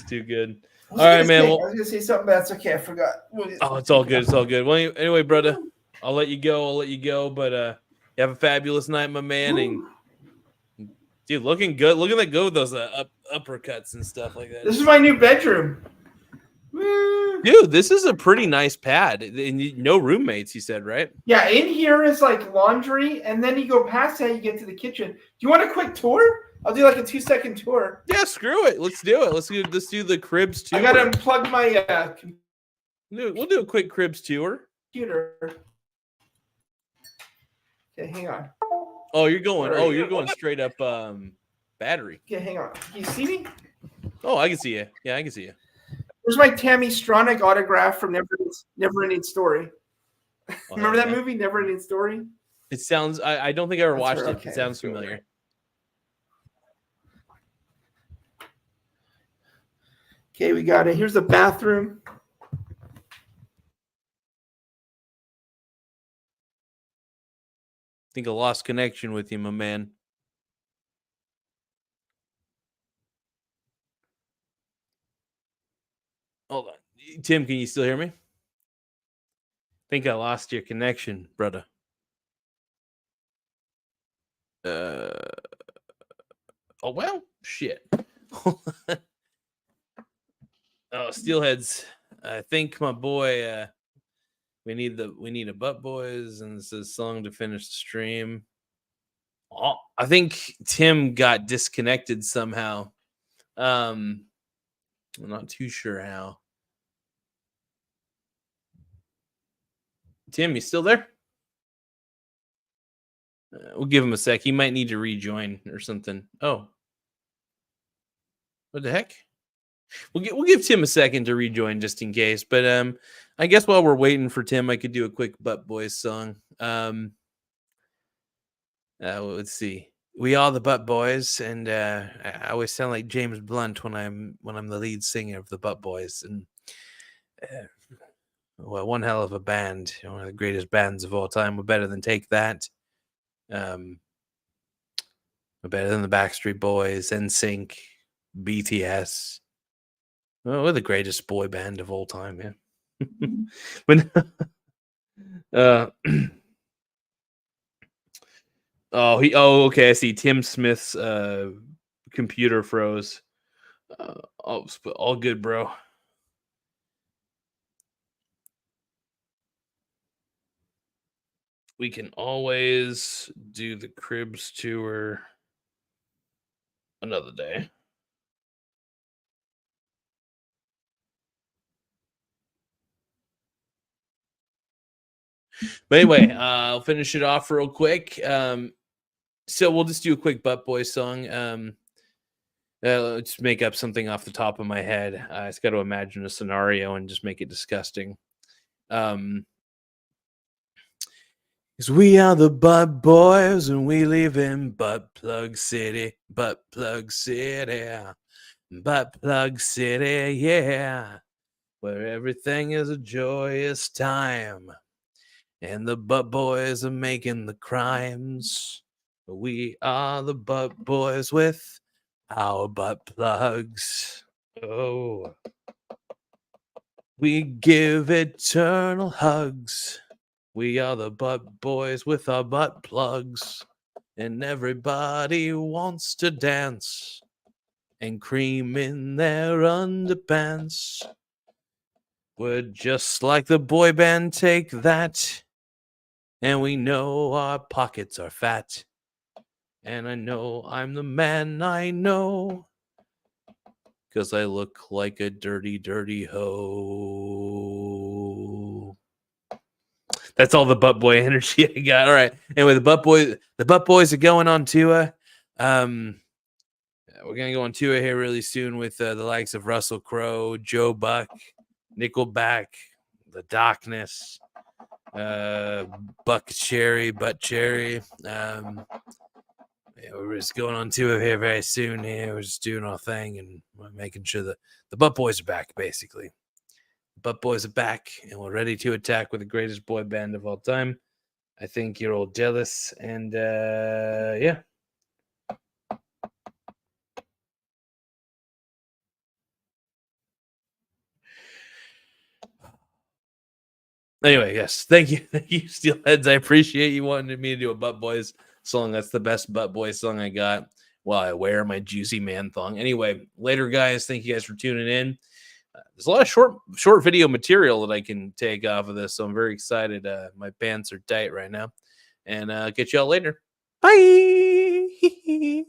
too good. All right, man. I was going to say something, but that's okay. I forgot. Oh, it's all good. It's all good. Well, anyway, brother, I'll let you go. But you have a fabulous night, my man. And dude, looking good. Looking that good with those uppercuts and stuff like that. This is my new bedroom. Dude, this is a pretty nice pad. No roommates, you said, right? Yeah, in here is like laundry, and then you go past that, you get to the kitchen. Do you want a quick tour? I'll do like a 2-second tour. Yeah, screw it. Let's do it. Let's do the cribs tour. I gotta unplug my We'll do a quick cribs tour. computer. Okay, hang on. Oh, you're going straight up battery. Okay, hang on. Can you see me? Oh, I can see you. Yeah, I can see you. There's my Tammy Stronach autograph from Never Ending Story. Oh, Remember that movie, Never Ending Story? It sounds. I don't think I ever watched it. Okay, it sounds familiar. Okay, we got it. Here's the bathroom. I think I lost connection with you, my man. Hold on. Tim, can you still hear me? I think I lost your connection, brother. Oh, well, shit. Oh, Steelheads. I think my boy, we need a Butt Boys, and this is a song to finish the stream. Oh, I think Tim got disconnected somehow. I'm not too sure how. Tim, you still there? We'll give him a sec. He might need to rejoin or something. Oh, what the heck? We'll give Tim a second to rejoin just in case. But I guess while we're waiting for Tim, I could do a quick Butt Boys song. Let's see. We are the Butt Boys, and I always sound like James Blunt when I'm the lead singer of the Butt Boys. And well, one hell of a band, one of the greatest bands of all time. We're better than Take That. We're better than the Backstreet Boys, NSYNC, BTS. Well, we're the greatest boy band of all time, yeah. But Oh, okay. I see. Tim Smith's computer froze. All good, bro. We can always do the Cribs tour another day. But anyway, I'll finish it off real quick. So we'll just do a quick Butt Boys song. Let's make up something off the top of my head. I just got to imagine a scenario and just make it disgusting. Because we are the Butt Boys and we live in Butt Plug City. Butt Plug City. Butt Plug City, yeah. Where everything is a joyous time. And the Butt Boys are making the crimes. We are the Butt Boys with our butt plugs. Oh. We give eternal hugs. We are the Butt Boys with our butt plugs. And everybody wants to dance and cream in their underpants. We're just like the boy band Take That. And we know our pockets are fat. And I know I'm the man I know. 'Cause I look like a dirty, dirty hoe. That's all the Butt Boy energy I got. All right. Anyway, the Butt Boys are going on tour. We're gonna go on tour here really soon with the likes of Russell Crowe, Joe Buck, Nickelback, The Darkness, Butt Cherry. We're just going on tour here very soon. Here, we're just doing our thing and we're making sure that the Butt Boys are back, basically. The Butt Boys are back and we're ready to attack with the greatest boy band of all time. I think you're all jealous, and yeah. Anyway, yes, thank you, Steelheads. I appreciate you wanting me to do a Butt Boys song. That's the best Butt Boys song I got while I wear my Juicy Man thong. Anyway, later, guys. Thank you guys for tuning in. There's a lot of short video material that I can take off of this, so I'm very excited. My pants are tight right now, and get y'all later. Bye.